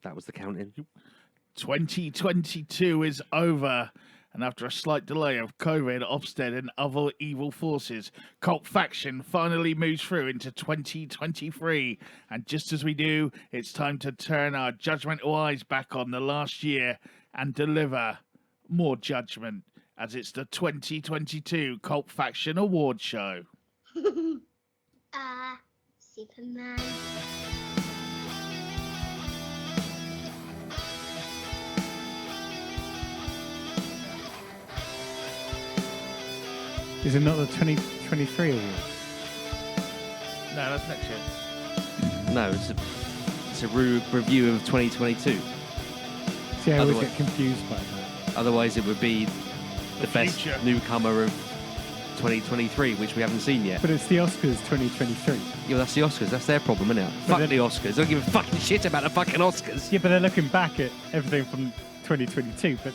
That was the counting. 2022 is over, and after a slight delay of COVID, Ofsted and other evil forces, Cult Faction finally moves through into 2023. And just as we do, it's time to turn our judgmental eyes back on the last year and deliver more judgment, as it's the 2022 Cult Faction Award Show. Superman. Is it not the 2023 award? No, that's next year. No, it's a review of 2022. See, I always Otherwise- get confused by that. Otherwise, it would be the best future. newcomer of 2023, which we haven't seen yet. But it's the Oscars 2023. Yeah, that's the Oscars. That's their problem, isn't it? Fuck then- the Oscars. I don't give a fucking shit about the fucking Oscars. Yeah, but they're looking back at everything from 2022. But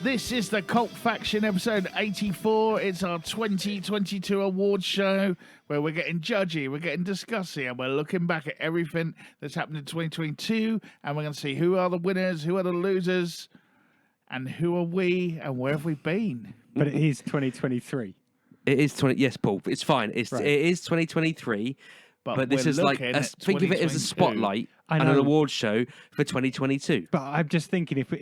This is the Cult Faction episode 84. It's our 2022 awards show where we're getting judgy, we're getting discussy, and we're looking back at everything that's happened in 2022. And we're going to see who are the winners, who are the losers, and who are we, and where have we been. but it is 2023. It is 20. Yes, Paul. It's fine. It is 2023. But this we're is like looking at think of it as a 2022. spotlight I and an know. award show for 2022. But I'm just thinking, if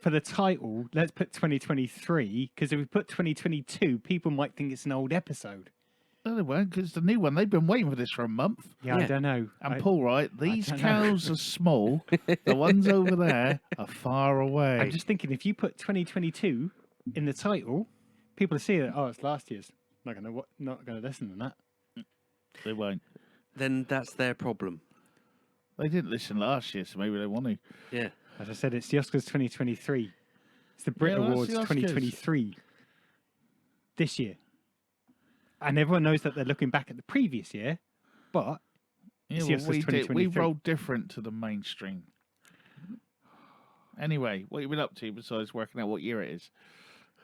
for the title, let's put 2023, because if we put 2022, people might think it's an old episode. No, they won't, because it's the new one. They've been waiting for this for a month. Yeah, I Yeah. don't know. And I- Paul, right, these don't know. cows are small. The ones over there are far away. I'm just thinking, if you put 2022 in the title, people see it. Oh, it's last year's. Not gonna listen to that. They won't. Then that's their problem. They didn't listen last year, so maybe they want to. Yeah. As I said, it's the Oscars 2023. It's the Brit Yeah, that's Awards the Oscars. 2023 this year. And everyone knows that they're looking back at the previous year, but Yeah, It's the well, we Oscars did. We 2023. rolled different to the mainstream. Anyway, what have you been up to besides working out what year it is?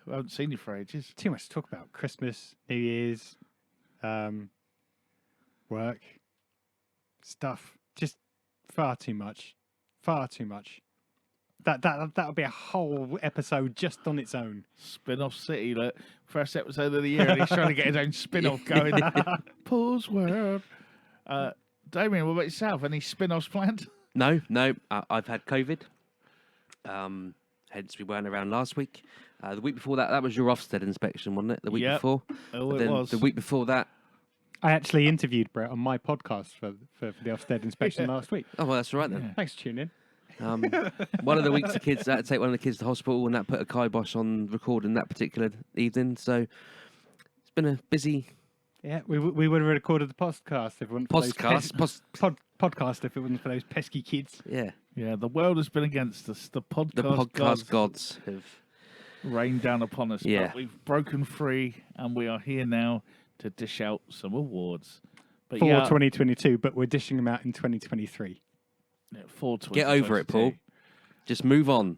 I haven't seen you for ages. too much to talk about. Christmas, New Year's, work, stuff. Just far too much. Far too much. That'll be a whole episode just on its own. Spin-off City, look. First episode of the year, and he's trying to get his own spin-off going. Paul's World. Damien, what about yourself? Any spin-offs planned? No. I've had COVID. Hence we weren't around last week. The week before that was your Ofsted inspection, wasn't it? The week Yep. before. Oh, But it then was. the week before that. I actually interviewed Brett on my podcast for the Ofsted inspection last week. Oh well, that's all right then. Thanks for tuning in. One of the weeks the kids I had to take one of the kids to hospital, and that put a kibosh on recording that particular evening. So it's been a busy Yeah, we would have recorded the podcast if it wasn't for those podcast if it wasn't for those pesky kids. Yeah, Yeah, the world has been against us. The podcast, the podcast gods gods have. rained down upon us. Yeah. But we've broken free, and we are here now to dish out some awards. But For yeah, 2022, but we're dishing them out in 2023. for Get over it, 2022. Paul. Just move on.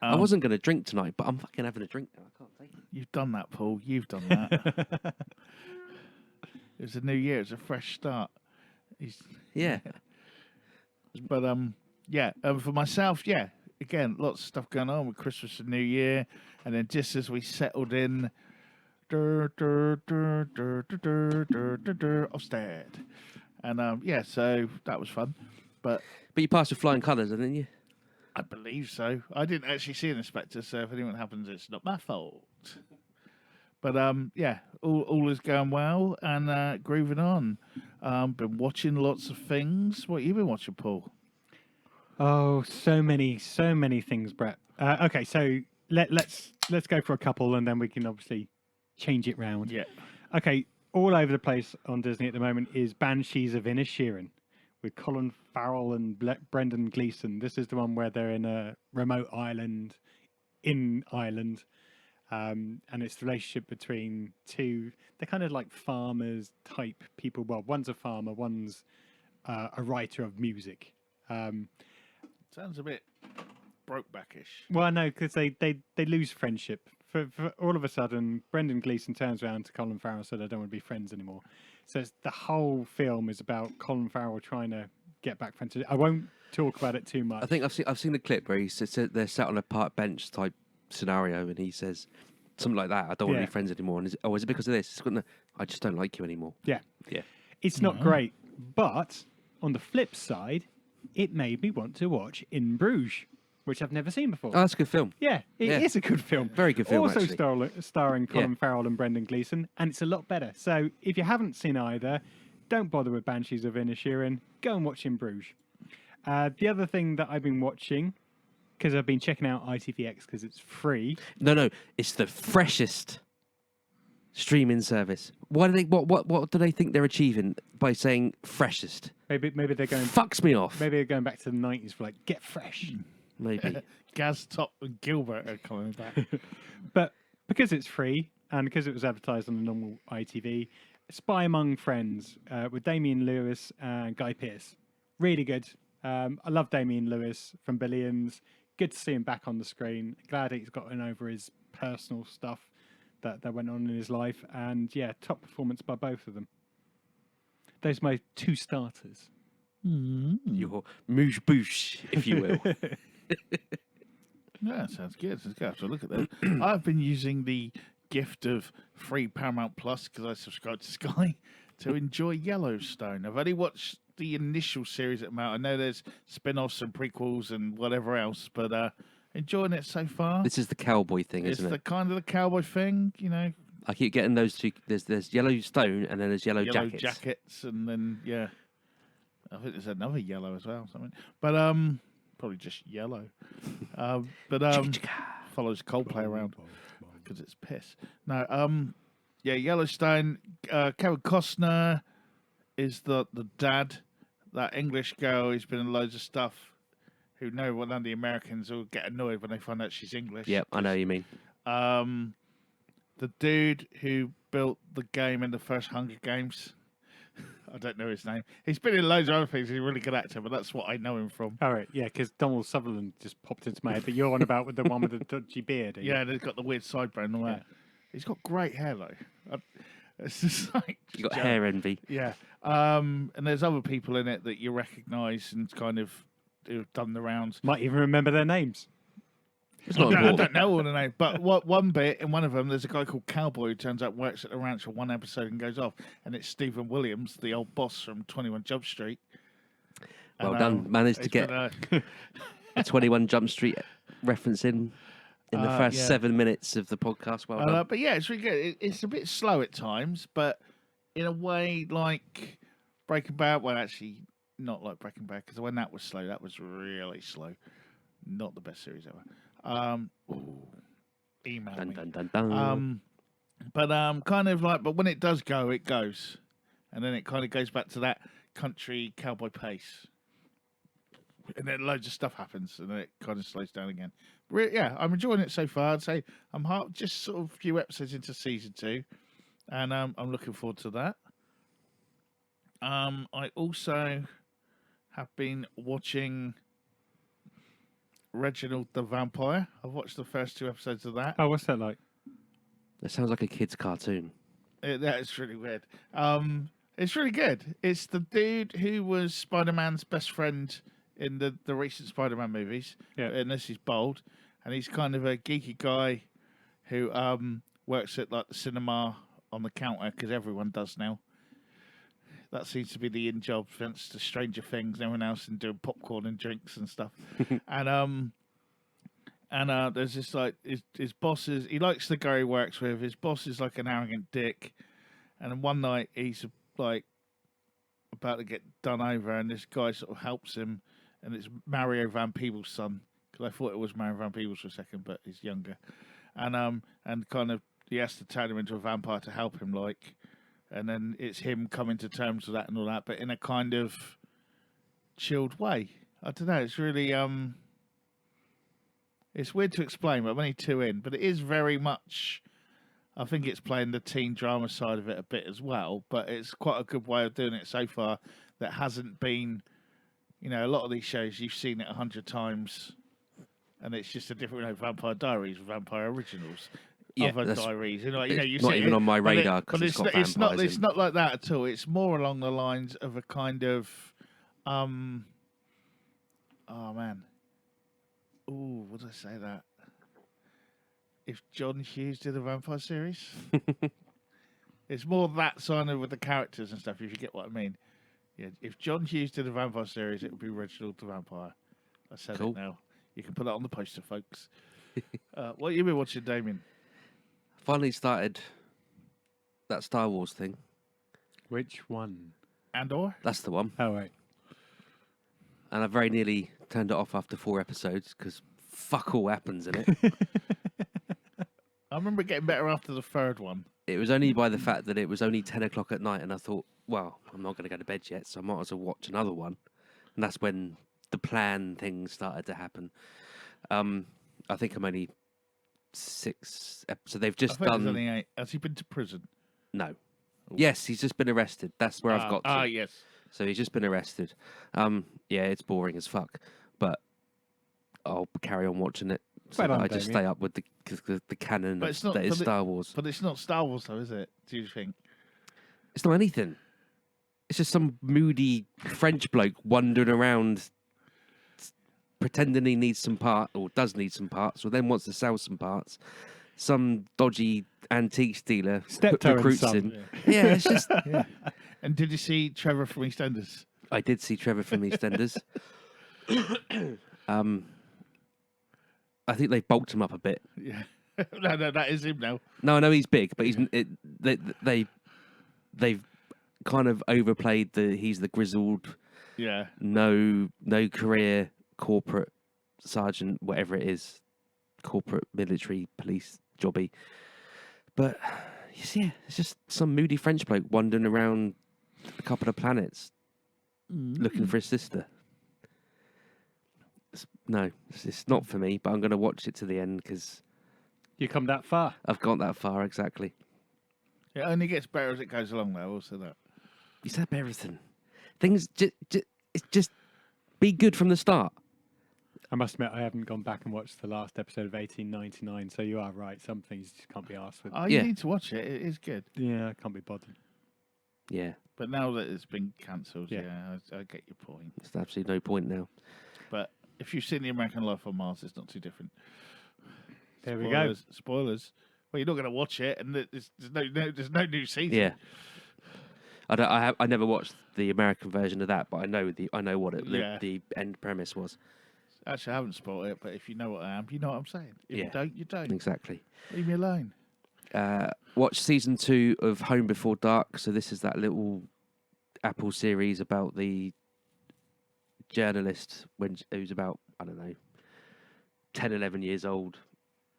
I Um, wasn't going to drink tonight, but I'm fucking having a drink now. I can't take it. You've done that, Paul. You've done that. It's a new year. It's a fresh start. Yeah. But yeah. For myself, yeah. Again, lots of stuff going on with Christmas and New Year, and then just as we settled in, Ofsted, and yeah, so that was fun. But But you passed with flying colours, didn't you? I believe so. I didn't actually see an inspector, so if anything happens, it's not my fault. But yeah, all is going well and grooving on. Been watching lots of things. What you been watching, Paul? Oh, so many things, Brett. Okay, so let's go for a couple, and then we can obviously change it round. Yeah. Okay, all over the place on Disney at the moment is Banshees of Inisherin with Colin Farrell and Brendan Gleeson. This is the one where they're in a remote island in Ireland. And it's the relationship between two, they're kind of like farmers type people. Well, one's a farmer, one's a writer of music. Sounds a bit Brokeback-ish. Well, no, because they lose friendship. For all of a sudden, Brendan Gleeson turns around to Colin Farrell and said, I don't want to be friends anymore. So the whole film is about Colin Farrell trying to get back friends. I won't talk about it too much. I think I've seen the clip where they're sat on a park bench type scenario, and he says something like that. I don't want to be friends anymore. And is it because of this? I just don't like you anymore. Yeah. Yeah. It's not great, but on the flip side, it made me want to watch In Bruges, which I've never seen before. Oh, that's a good film. Yeah, it is a good film. Very good film, Also actually. starring Colin Farrell and Brendan Gleeson, and it's a lot better. So if you haven't seen either, don't bother with Banshees of Inisherin. Go and watch In Bruges. The other thing that I've been watching, because I've been checking out ITVX because it's free. No, it's the freshest streaming service. What do they think they're achieving by saying freshest? Maybe they're going. Fucks me off. Maybe they're going back to the 90s for like get fresh. Maybe. Gaz Top and Gilbert are coming back. But because it's free and because it was advertised on the normal ITV, Spy Among Friends with Damian Lewis and Guy Pearce. Really good. I love Damian Lewis from Billions. Good to see him back on the screen. Glad he's gotten over his personal stuff that went on in his life. And yeah, top performance by both of them. Those are my two starters. Your mouche bouche, if you will. Yeah, sounds good. Sounds good. So look at that. I've been using the gift of free Paramount Plus because I subscribe to Sky to enjoy Yellowstone. I've only watched the initial series at Mount. I know there's spin-offs and prequels and whatever else, but enjoying it so far. This is the cowboy thing, It's isn't the it? kind of the cowboy thing, you know. I keep getting those two. There's Yellowstone and then there's Yellow Jackets. And then I think there's another yellow as well, something. But probably just yellow. Follows Coldplay around because it's piss. No, Yellowstone. Kevin Costner is the dad. That English girl who's been in loads of stuff. Who know none of the Americans will get annoyed when they find out she's English. Yep, I know what you mean. The dude who built the game in the first Hunger Games. I don't know his name. He's been in loads of other things. He's a really good actor, but that's what I know him from. All right, yeah, because Donald Sutherland just popped into my head, but you're on about with the one with the dodgy beard. Yeah, they've got the weird sideburn and all that. He's got great hair, though. It's just like... You got hair envy. Yeah. And there's other people in it that you recognise and kind of who've done the rounds. Might even remember their names. It's not I important. don't know all the names, but one bit in one of them, there's a guy called Cowboy who turns up, works at the ranch for one episode and goes off, and it's Stephen Williams, the old boss from 21 Jump Street. Well done. Managed to get a 21 Jump Street reference in the first 7 minutes of the podcast. Well done. But yeah, it's really good. It's a bit slow at times, but in a way like Breaking Bad. Well, actually, not like Breaking Bad, because when that was slow, that was really slow. Not the best series ever. Email Dun, me. dun, dun, dun. But kind of like, but when it does go, it goes, and then it kind of goes back to that country cowboy pace, and then loads of stuff happens, and then it kind of slows down again. Yeah, I'm enjoying it so far. I'd say I'm just sort of a few episodes into season 2, and I'm looking forward to that. I also have been watching Reginald the Vampire. I've watched the first 2 episodes of that. Oh, what's that like? That sounds like a kid's cartoon. That is really weird. It's really good. It's the dude who was Spider-Man's best friend in the recent Spider-Man movies. Yeah. And this is Bold. And he's kind of a geeky guy who works at like the cinema on the counter, because everyone does now. That seems to be the in job, thanks to Stranger Things and everyone else, and doing popcorn and drinks and stuff. And there's this like his boss is, he likes the guy he works with. His boss is like an arrogant dick. And then one night he's like about to get done over, and this guy sort of helps him, and it's Mario Van Peebles' son, because I thought it was Mario Van Peebles for a second, but he's younger. And kind of he has to turn him into a vampire to help him, like. And then it's him coming to terms with that and all that, but in a kind of chilled way. I don't know. It's really it's weird to explain, but I'm only 2 in. But it is very much. I think it's playing the teen drama side of it a bit as well. But it's quite a good way of doing it so far. That hasn't been, you know, a lot of these shows you've seen it 100 times, and it's just a different, Vampire Diaries, Vampire Originals. Yeah, Other diaries, you it's you not see even it, on my but radar because it's got vampires it's not like that at all. It's more along the lines of a kind of Oh man. Ooh, would I say that? If John Hughes did a vampire series, it's more that kind of with the characters and stuff. If you get what I mean. Yeah. If John Hughes did a vampire series, it would be Reginald the Vampire. I said Cool. it now. You can put that on the poster, folks. What you been watching, Damien? Finally started that Star Wars thing. Which one? Andor? That's the one. Oh, right. And I very nearly turned it off after 4 episodes because fuck all happens in it. I remember it getting better after the third one. It was only by the fact that it was only 10 o'clock at night, and I thought, well, I'm not going to go to bed yet, so I might as well watch another one. And that's when the plan thing started to happen. I think I'm only 6. So they've I just think there's done. only 8. Has he been to prison? No. Yes, he's just been arrested. That's where I've got to. Yes. So he's just been arrested. Yeah, it's boring as fuck, but I'll carry on watching it. So Well that done, I just Damien. stay up with the canon But it's not- that is but it- Star Wars. But it's not Star Wars, though, is it? Do you think? It's not anything. It's just some moody French bloke wandering around pretending he needs some part or does need some parts or then wants to sell some parts. Some dodgy antiques dealer Steptoe and recruits Son. him. Yeah, it's just. And did you see Trevor from EastEnders? I did see Trevor from EastEnders. I think they bulked him up a bit. Yeah. No, that is him now. No, I know he's big, but they've kind of overplayed he's the grizzled, Yeah. no career corporate sergeant, whatever it is, corporate military police jobby. But you see, it's just some moody French bloke wandering around a couple of planets looking for his sister. It's not for me, but I'm going to watch it to the end because You come that far. I've got that far exactly. It only gets better as it goes along, though. Also, that. You said everything. Things just be good from the start. I must admit, I haven't gone back and watched the last episode of 1899, so you are right. Some things just can't be asked with. Oh, Yeah. you need to watch it. It is good. Yeah, I can't be bothered. Yeah, But now that it's been cancelled, Yeah. I get your point. there's absolutely no point now. But if you've seen The American Life on Mars, it's not too different. There we go. Spoilers. Well, you're not going to watch it, and there's no new season. Yeah, I never watched the American version of that, but I know what Yeah. the end premise was. Actually, I haven't spoiled it, but if you know what I am, you know what I'm saying. If Yeah. you don't, you don't. Exactly. Leave me alone. Watch season 2 of Home Before Dark. So this is that little Apple series about the journalist who's about, I don't know, 10, 11 years old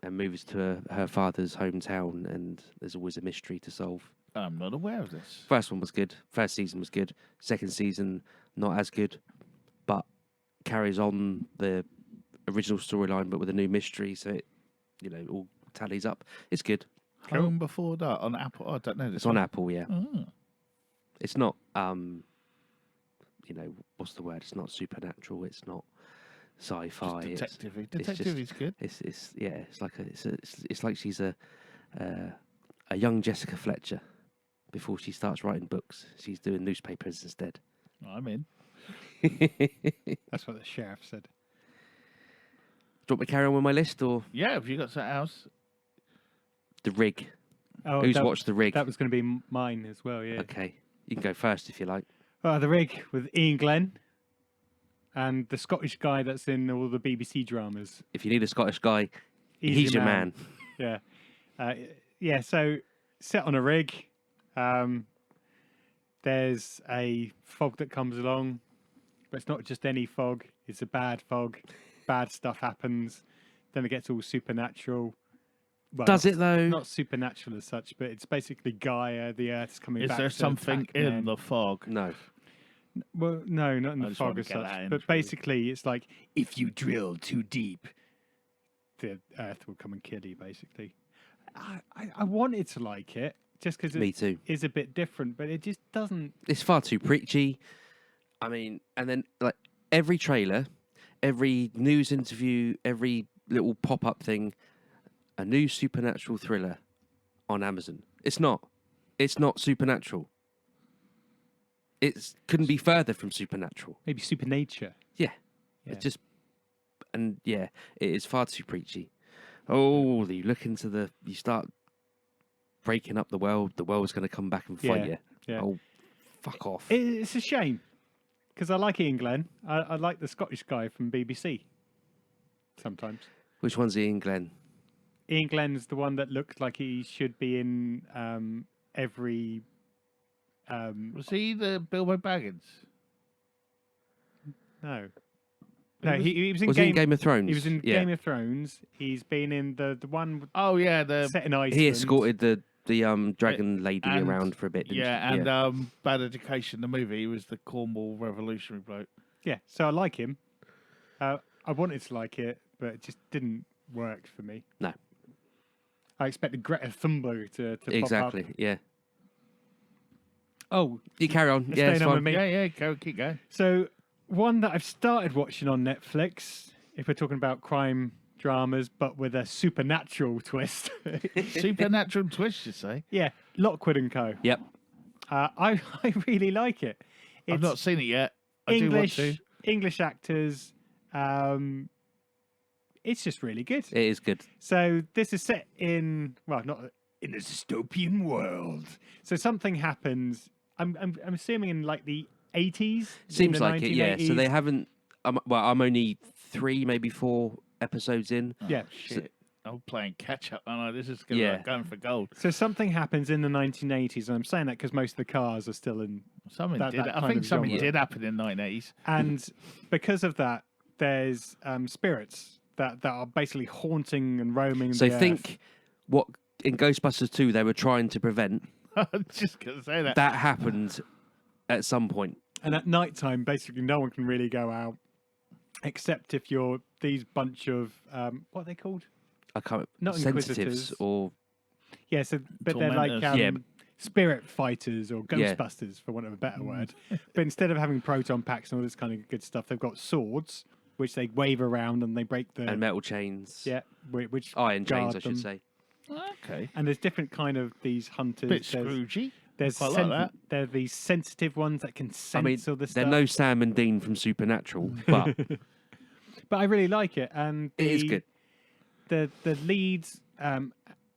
and moves to her father's hometown, and there's always a mystery to solve. I'm not aware of this. First one was good. First season was good. Second season, not as good, but carries on the original storyline, but with a new mystery, so it, all tallies up. It's good. Home Before Dark on Apple. Oh, I don't know this. It's on Apple, yeah. Oh. It's not, what's the word? It's not supernatural. It's not sci-fi. Just It's, detective. it's Detective just- is good. it's like she's a young Jessica Fletcher before she starts writing books. She's doing newspapers instead. I'm in. That's what the sheriff said. Do you want me to carry on with my list or Yeah, have you got something else? The Rig? Oh, Who's that, watched The Rig? That was going to be mine as well, yeah. Okay, you can go first if you like. The Rig with Ian Glenn and the Scottish guy that's in all the BBC dramas. If you need a Scottish guy, he's your man. Yeah. Yeah, so set on a rig. There's a fog that comes along, but it's not just any fog. It's a bad fog. Bad stuff happens. Then it gets all supernatural. Well, Does it though? Not supernatural as such, but it's basically Gaia, the Earth's coming Is back. there to something attack in men. the fog? No. Well, no, not in I the just fog wanted as to get such. that in, But shall we? basically, it's like if you drill too deep, the Earth will come and kill you. Basically, I wanted to like it just because Me it too. is a bit different, but it just doesn't. It's far too preachy. I mean, and then like every trailer, every news interview, every little pop-up thing, a new supernatural thriller on Amazon. It's not supernatural. It couldn't be further from supernatural. Maybe Supernature. Yeah. Yeah. It's just, and yeah, it is far too preachy. Oh, you look into you start breaking up the world's going to come back and fight Yeah, you. yeah. Oh, fuck off. It's a shame because I like Ian Glenn. I like the Scottish guy from BBC. Sometimes Which one's Ian Glenn? Ian Glenn's the one that looks like he should be in every. Was he the Bilbo Baggins? No, no, he was in Was he in Game of Thrones? He was in Yeah. Game of Thrones. He's been in the one Oh yeah, the set in Iceland. He escorted the dragon lady and- around for a bit, didn't yeah, he? and Bad Education, the movie. He was the Cornwall revolutionary bloke. Yeah, so I like him. I wanted to like it, but it just didn't work for me. No. I expected Greta Thunberg to Exactly, pop up. yeah. Oh, You carry on. It's Yeah, it's staying on fine. with me. Yeah, keep going. so one that I've started watching on Netflix, if we're talking about crime dramas, but with a supernatural twist. Supernatural twist, you say? Yeah, Lockwood and Co. Yep. I really like it. It's I've not seen it yet. I do want to. English actors. It's just really good. It is good. So this is set in not in a dystopian world. So something happens. I'm assuming in like the 80s. Seems like it, yeah. So 1980s. they haven't. I'm only 3, maybe 4 episodes in. Yeah. Shit. I'm playing catch up, and this is Yeah. going for gold. So something happens in the 1980s, and I'm saying that because most of the cars are still in. Something That did. kind I think of something genre. did happen in the 1980s. And because of that, there's spirits that are basically haunting and roaming. So the earth. think what in Ghostbusters 2 they were trying to prevent. I'm just gonna say that. That happened at some point. And at night time, basically, no one can really go out except if you're these bunch of what are they called? I can't. Not Sensitives Inquisitors. or Yeah, so but they're like Tormentors. Yeah. spirit fighters or Yeah. Ghostbusters, for want of a better word. But instead of having proton packs and all this kind of good stuff, they've got swords which they wave around and they break the and metal chains. yeah, which Iron chains, guard I should them. say. Okay. And there's different kind of these hunters. Bit There's- Scroogey. There's Quite like that. there are these sensitive ones that can sense I mean, all this they're stuff. no Sam and Dean from Supernatural, but But I really like it, and it is good. The lead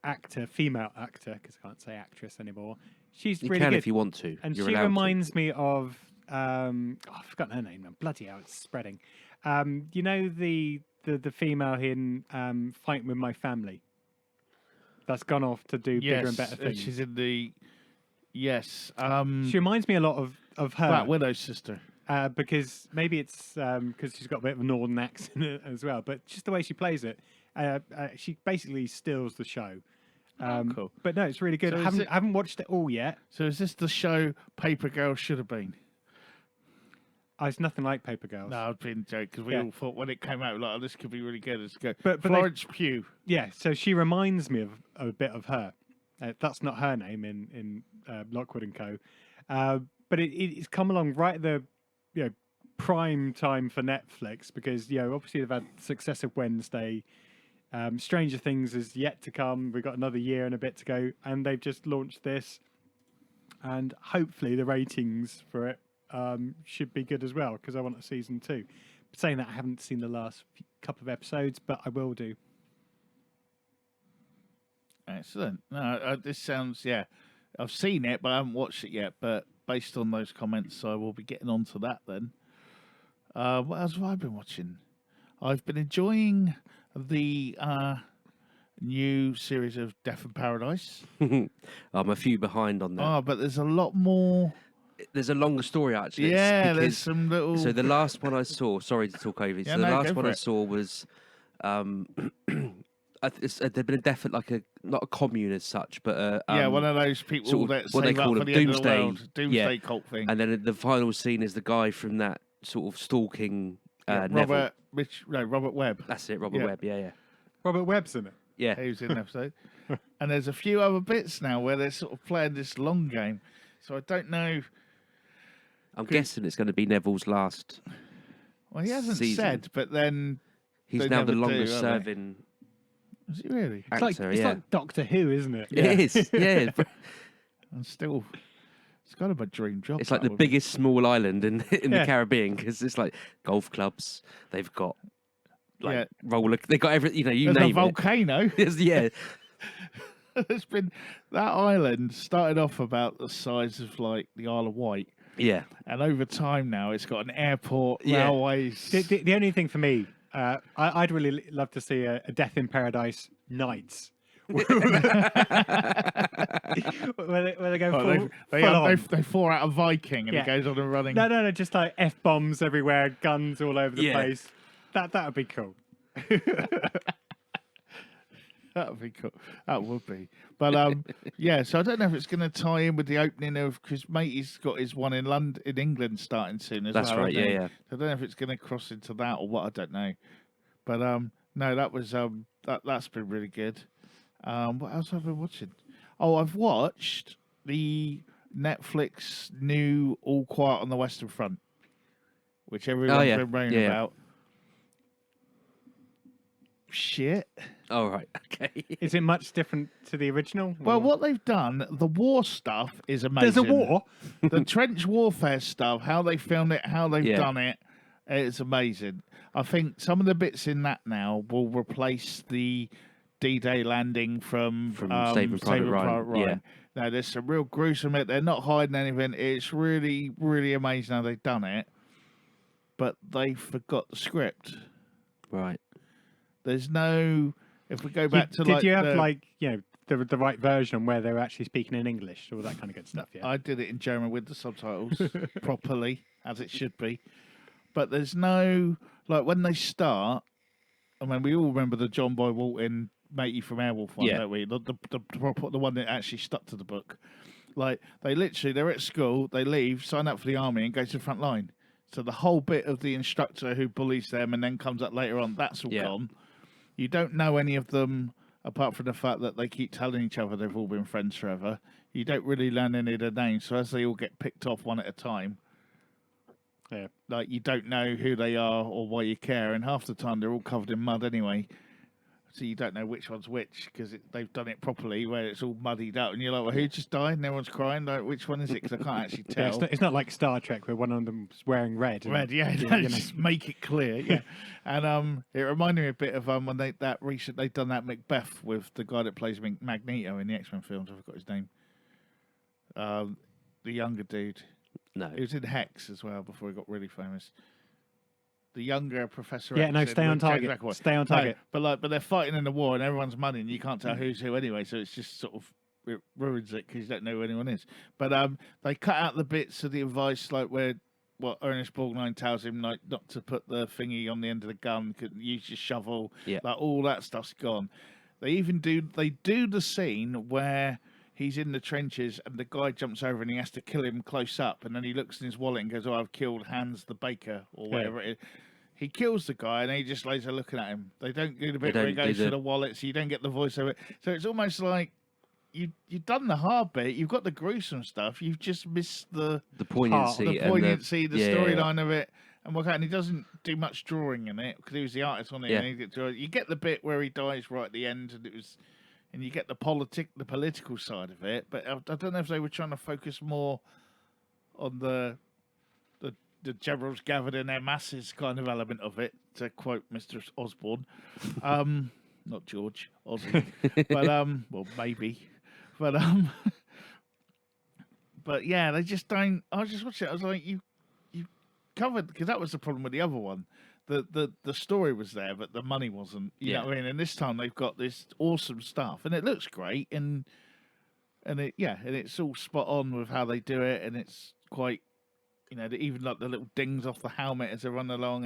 actor, female actor, because I can't say actress anymore. She's You really can good, if you want to. and You're she allowed reminds me of I've forgotten her name now. Bloody hell, it's spreading. You know the female in Fighting with My Family. That's gone off to do bigger and better things. she's in the. Yes. She reminds me a lot of her. Black Widow's sister. Because maybe it's because she's got a bit of a northern accent as well, but just the way she plays it, she basically steals the show. Cool. But no, it's really good. So I is haven't, it- I haven't watched it all yet. So is this the show Paper Girl should have been? It's nothing like Paper Girls. No, I've been joking because we Yeah. all thought when it came out, like, oh, this could be really good. It's good. But they- Florence Pugh. Yeah, so she reminds me of a bit of her. That's not her name in Lockwood and Co. But it's come along right at the prime time for Netflix because obviously they've had success of Wednesday. Stranger Things is yet to come. We've got another year and a bit to go, and they've just launched this. And hopefully the ratings for it should be good as well because I want a season 2. But saying that, I haven't seen the last couple of episodes, but I will do. Excellent. No, this sounds, yeah. I've seen it, but I haven't watched it yet. But based on those comments, I will be getting onto that then. What else have I been watching? I've been enjoying the new series of Death in Paradise. I'm a few behind on that. Oh, but there's a lot more. There's a longer story actually. It's Yeah, there's because- some little. So the last one I saw, sorry to talk over you. Yeah, So the no, last go one for I it. saw was, there'd been a death at like not a commune as such, but yeah, one of those people sort of that what they save up call for a the end of the doomsday- world. Doomsday cult thing. and then the final scene is the guy from that sort of stalking Neville. Robert Webb. That's it, Robert Yeah. Webb. Yeah, yeah, Robert Webb's in it. yeah. He was in the episode. And there's a few other bits now where they're sort of playing this long game. So I don't know. I'm guessing it's going to be Neville's last. Well, he hasn't Season. said, but then He's They now the never do, longest have they? serving is he really? actor. It's yeah, like Doctor Who, isn't it? it is. Yeah, And still It's kind of a dream job. It's like that the would be. biggest small island in the Yeah. Caribbean because it's like golf clubs. They've got like Yeah. roller. They got every. You There's a name it. volcano. Yeah. There's been that island started off about the size of like the Isle of Wight, Yeah. and over time now it's got an airport, Yeah. railways. The only thing for me, I'd really love to see a Death in Paradise Nights. where they go Well, full on. they fall out a Viking and Yeah. he goes on and running. No, just like F-bombs everywhere, guns all over the Yeah. place. That would be cool. That would be cool. That would be. But yeah. So I don't know if it's going to tie in with the opening of because Matey's got his one in London, in England, starting soon as That's well. right. hasn't he? Yeah. So I don't know if it's going to cross into that or what. I don't know. But no, that was that's been really good. What else have I been watching? Oh, I've watched the Netflix new All Quiet on the Western Front, which everyone's yeah. been raving Yeah, yeah. about. Shit. All right. Okay. Is it much different to the original? Well, or- what they've done, the war stuff is amazing. There's a war. The trench warfare stuff, how they filmed it, how they've Yeah. done it, it's amazing. I think some of the bits in that now will replace the D-Day landing from Saving Private Ryan. Yeah. No, there's some real gruesome bit. They're not hiding anything. It's really, really amazing how they've done it. But they forgot the script. Right. There's no. If we go back to Did you have the- like the right version where they were actually speaking in English, all that kind of good stuff? Yeah. I did it in German with the subtitles properly, as it should be. But there's no like when they start. I mean, we all remember the John Boy Walton Matey from Airwolf one, Yeah. don't we? The one that actually stuck to the book. Like they're at school, they leave, sign up for the army, and go to the front line. So the whole bit of the instructor who bullies them and then comes up later on, that's all Yeah. gone. You don't know any of them apart from the fact that they keep telling each other they've all been friends forever. You don't really learn any of their names. So as they all get picked off one at a time, Yeah. like you don't know who they are or why you care. And half the time they're all covered in mud anyway. So you don't know which one's which because they've done it properly where it's all muddied up. And you're like, well, who just died? And everyone's crying. Like, which one is it? Because I can't actually Yeah, tell. it's not like Star Trek where one of them's wearing red. and- Red, yeah, you know. just make it clear, yeah. And it reminded me a bit of when they've done that Macbeth with the guy that plays Magneto in the X-Men films. I forgot his name. The younger dude. No. He was in Hex as well before he got really famous. The younger Professor Yeah, X. no, in stay on with James target. McAvoy. Stay on No, target. but they're fighting in the war and everyone's money and you can't tell who's who anyway. So it's just sort of it ruins it because you don't know who anyone is. But they cut out the bits of the advice like where what Ernest Borgnine tells him like not to put the thingy on the end of the gun, could use your shovel. Yeah. Like all that stuff's gone. They do the scene where he's in the trenches and the guy jumps over and he has to kill him close up and then he looks in his wallet and goes, "Oh, I've killed Hans the baker," or whatever it is. He kills the guy and he just lays there looking at him. They don't do the bit where he don't do goes to the- the wallet, so you don't get the voice of it. So it's almost like you've done the hard bit, you've got the gruesome stuff, you've just missed the poignancy. the and poignancy, the yeah, yeah, storyline of it, and he doesn't do much drawing in it because he was the artist on it. Yeah. And he did draw. You get the bit where he dies right at the end, and you get the political side of it. But I don't know if they were trying to focus more on the generals gathered in their masses kind of element of it, to quote Mr. Osborne, not George Ozzy, but well maybe, but but yeah, they just don't. I was just watching it. I was like, you covered because that was the problem with the other one. The story was there, but the money wasn't. You know what I mean? And this time they've got this awesome stuff, and it looks great, and it's all spot on with how they do it, and it's quite, even like the little dings off the helmet as they run along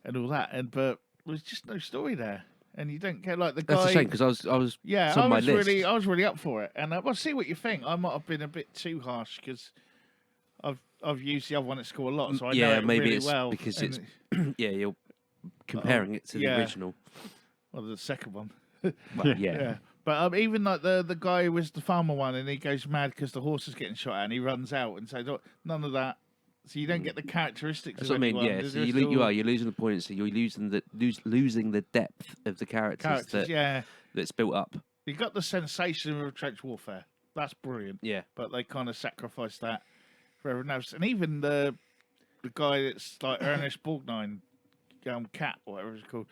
and all that, but there's just no story there, and you don't care like the guy. That's a shame because I was Yeah, it's on my list. I was really up for it, and we'll see what you think. I might have been a bit too harsh because I've used the other one at school a lot, so I know yeah, it maybe really it's well. because and it's yeah, you're comparing it to the yeah. original. well, the second one. Well, yeah. Yeah, but even like the guy who was the farmer one, and he goes mad because the horse is getting shot at, and he runs out and says, "Oh, none of that." So you don't get the characteristics. That's of what I mean. anyone. Yeah, They're so just you're losing the poignancy. You're losing the depth of the characters, characters. that's built up. You got the sensation of trench warfare. That's brilliant. Yeah. But they kind of sacrificed that for everyone else, and even the guy that's like Ernest Borgnine, Cat, whatever it's called.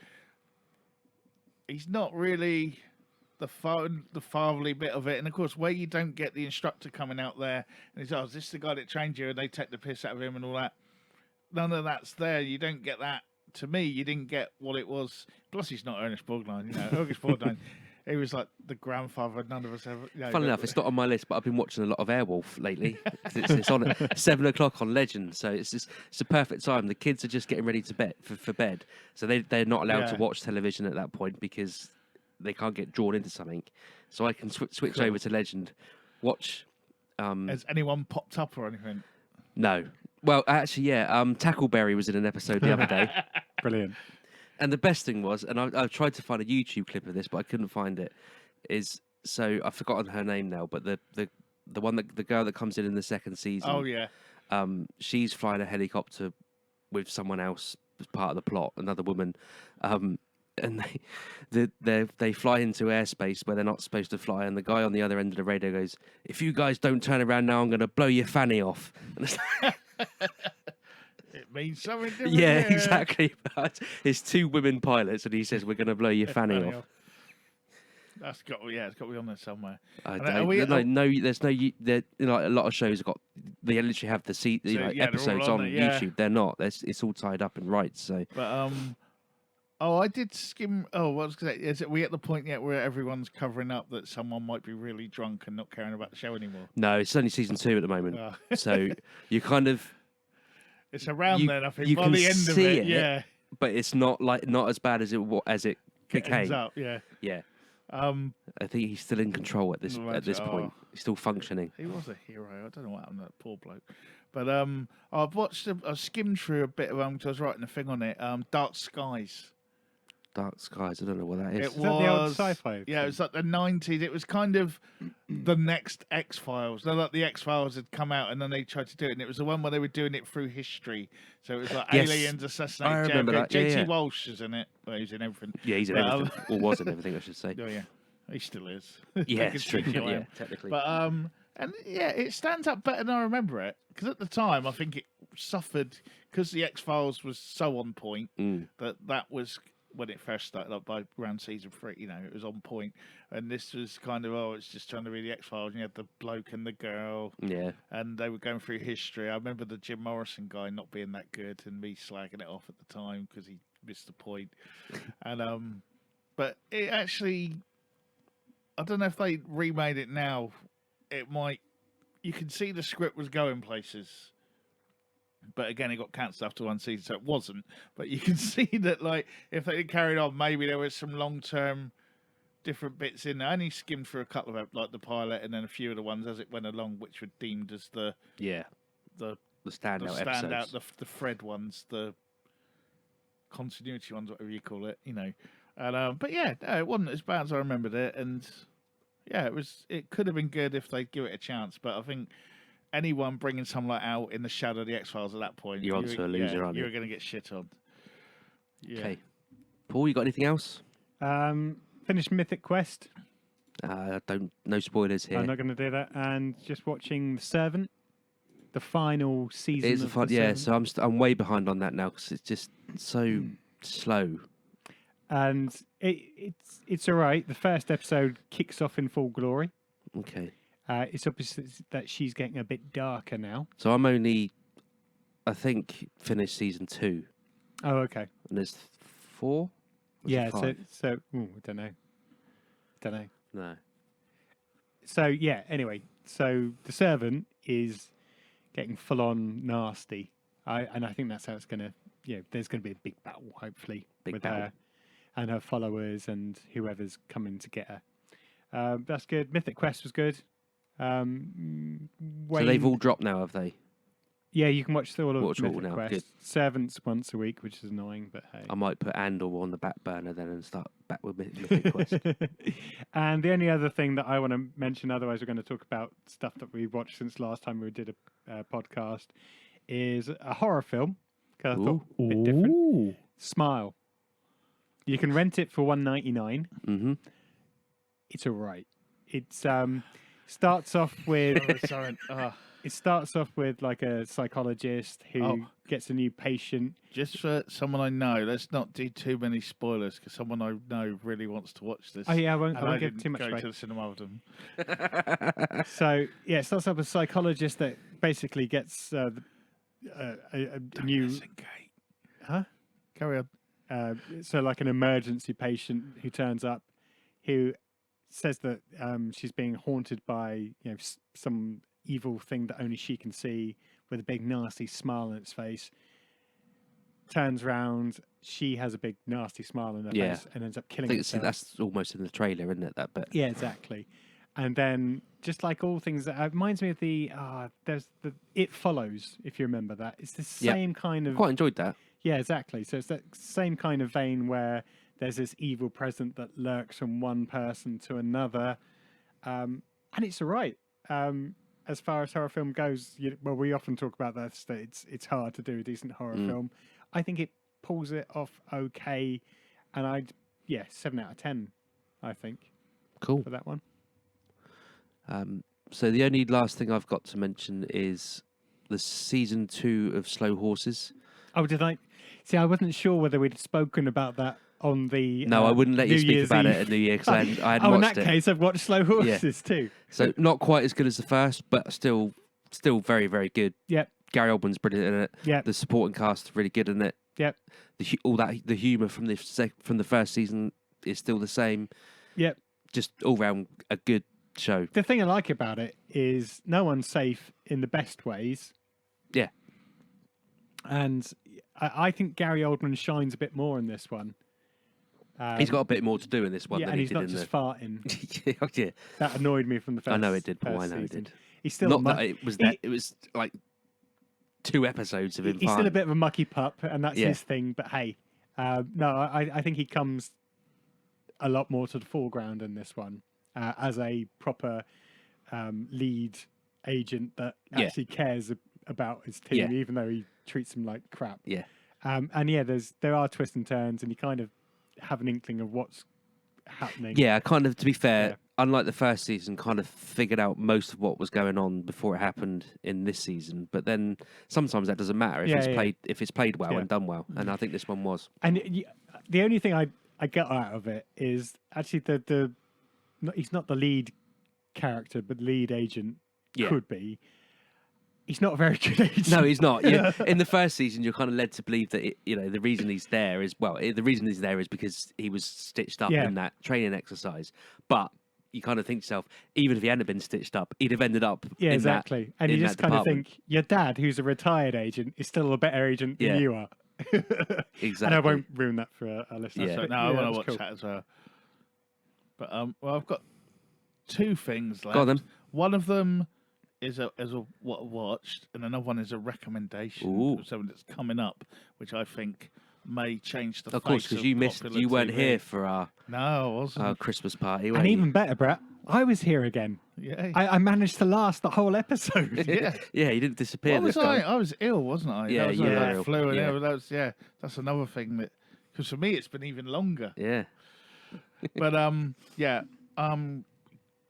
He's not really the fatherly bit of it, and of course, where you don't get the instructor coming out there and he's, is this the guy that trained you? And they take the piss out of him and all that. None of that's there. You don't get that. To me, you didn't get what it was. Plus, he's not Ernest Borgnine. You know, Ernest Borgnine. He was like the grandfather. None of us ever. You know, Funnily enough, it's not on my list, but I've been watching a lot of Airwolf lately. It's on at 7 o'clock on Legend, so it's a perfect time. The kids are just getting ready to bed for bed, so they're not allowed to watch television at that point because they can't get drawn into something. So I can switch over to Legend, watch. Has anyone popped up or anything? No. Well, actually, yeah. Tackleberry was in an episode the other day. Brilliant. And the best thing was, and I've tried to find a YouTube clip of this, but I couldn't find it. Is so I've forgotten her name now, but the one that the girl that comes in the second season. Oh yeah. She's flying a helicopter with someone else as part of the plot, another woman, and they fly into airspace where they're not supposed to fly, and the guy on the other end of the radio goes, "If you guys don't turn around now, I'm going to blow your fanny off." And it's It means something different. yeah, exactly. But it's two women pilots, and he says, "We're going to blow your fanny off." It's got to be on there somewhere. There's no. There, a lot of shows have got. They literally have the episodes on YouTube. They're not. It's all tied up in rights. So. But I did skim. Oh, what was going to say? Is it we at the point yet where everyone's covering up that someone might be really drunk and not caring about the show anymore? No, it's only season 2 at the moment. So you kind of. It's around then, I think. You by can the end see of it, yeah. But it's not as bad as it became. Ends up, yeah. Yeah. I think he's still in control at this point. He's still functioning. He was a hero. I don't know what happened to that poor bloke. But I skimmed through a bit of because I was writing a thing on it. Dark Skies. Dark Skies. I don't know what that is. Is that the old sci-fi? Yeah, it was like the 90s. It was kind of the next X-Files. Like the X-Files had come out and then they tried to do it. And it was the one where they were doing it through history. So it was like Yes. aliens assassinating. I remember that. JT Yeah. Walsh is in it. Well, he's in everything. Yeah, he's in everything. Or was in everything, I should say. Oh, yeah. He still is. Yeah, They it's can true. see Yeah, technically. But, and yeah, it stands up better than I remember it. Because at the time, I think it suffered, because the X-Files was so on point, that was... when it first started up by around season 3, it was on point. And this was kind of, it's just trying to read the X-Files. And you had the bloke and the girl. Yeah. And they were going through history. I remember the Jim Morrison guy not being that good and me slagging it off at the time because he missed the point. And, but it actually, I don't know if they remade it now. It might, you can see the script was going places. But again, it got cancelled after one season, so it wasn't. But you can see that, like, if they had carried on, maybe there was some long-term different bits in there. I only skimmed through a couple of like the pilot and then a few of the ones as it went along, which were deemed as the standout episodes, the Fred ones, the continuity ones, whatever you call it, And but yeah, no, it wasn't as bad as I remembered it, and yeah, it could have been good if they'd give it a chance, but I think. Anyone bringing someone like out in the shadow of the X-Files at that point, you're onto a loser, aren't you? You're going to get shit on. Yeah. Okay. Paul, you got anything else? Finished Mythic Quest. No spoilers here. I'm not going to do that. And just watching The Servant, the final season. It's of fun, The yeah. Servant. So I'm way behind on that now because it's just so slow. And it's all right. The first episode kicks off in full glory. Okay. It's obvious that she's getting a bit darker now. So I'm only, I think, finished season 2. Oh, okay. And there's 4? Yeah. I don't know. No. So yeah. Anyway, so The Servant is getting full on nasty. I think that's how it's gonna. There's gonna be a big battle, hopefully, with her and her followers and whoever's coming to get her. That's good. Mythic Quest was good. So they've all dropped now, have they? Yeah, you can watch all of Mythic Mythic Quest. Good. Servants once a week, which is annoying, but hey. I might put Andor on the back burner then and start back with Mythic Quest. And the only other thing that I want to mention, otherwise we're going to talk about stuff that we watched since last time we did a podcast, is a horror film. Because I thought a bit different. Smile. You can rent it for $1.99. Mm-hmm. It's all right. It's Starts off with Sorry. it starts off with like a psychologist who Oh. gets a new patient. Just for someone I know, let's not do too many spoilers because someone I know really wants to watch this. Oh yeah, I won't and I give didn't too much go away. to the cinema with them. So yeah, it starts off with a psychologist that basically gets a new Listen, Kate. huh. Carry on. So like an emergency patient who turns up, who says that she's being haunted by some evil thing that only she can see, with a big nasty smile on its face. Turns round, she has a big nasty smile on her Yeah. face and ends up I killing think herself. that's almost in the trailer, isn't it? That bit. Yeah, exactly. And then, just like all things, that reminds me of there's the It Follows, if you remember that. It's the Yep. same kind of Quite enjoyed that. yeah, exactly. So it's that same kind of vein where there's this evil present that lurks from one person to another, and it's all right. As far as horror film goes, we often talk about that. It's hard to do a decent horror film. I think it pulls it off okay, and 7 out of 10. I think Cool. for that one. So the only last thing I've got to mention is the season 2 of Slow Horses. Oh, did I? See, I wasn't sure whether we'd spoken about that on the. No, I wouldn't let you New speak Year's about Eve. it at New Year because I hadn't Oh, in watched that it. case, I've watched Slow Horses too. So not quite as good as the first, but still very, very good. Yep, Gary Oldman's brilliant in it. yep, The supporting cast is really good in it. yep, The humour from the first season is still the same. yep. Just all round a good show. The thing I like about it is no one's safe in the best ways. Yeah. And I think Gary Oldman shines a bit more in this one. He's got a bit more to do in this one yeah, than and he he's did not in just the. farting. Yeah, That annoyed me from the first. I know it did, Paul. first I know it season. did. He's still Not that it was that. It was like 2 episodes of him. he's still a bit of a mucky pup, and that's Yeah. his thing. But hey, no, I think he comes a lot more to the foreground in this one as a proper lead agent that Yeah. actually cares about his team, Yeah. even though he treats them like crap. Yeah. And yeah, there are twists and turns, and you kind of have an inkling of what's happening. Yeah, kind of. To be fair, Yeah. unlike the first season, kind of figured out most of what was going on before it happened in this season. But then sometimes that doesn't matter if Yeah, it's yeah. played well Yeah. and done well. And I think this one was. And the only thing I got out of it is actually he's not the lead character, but lead agent Yeah. could be. He's not a very good agent. No, he's not. In the first season, you're kind of led to believe that the reason he's there is because he was stitched up Yeah. in that training exercise. But you kind of think to yourself, even if he hadn't been stitched up, he'd have ended up. Yeah, in exactly. And in you that just kind of department. think your dad, who's a retired agent, is still a better agent Yeah. than you are. Exactly. And I won't ruin that for our listeners. Yeah. So but now I want that's to watch cool. that as well. But well, I've got 2 things left. Go on then. One of them is what I watched, and another one is a recommendation Ooh. of something that's coming up, which I think may change the Of course, face because of you weren't popular here TV. for our No, I wasn't. Christmas party. were And you? even better, Brett, I was here again. Yeah. I managed to last the whole episode. Yeah. Yeah, you didn't disappear What this was I? time. I was ill, wasn't I? Yeah, that was you like were that ill. flu and Yeah. that's another thing that because for me it's been even longer. Yeah. But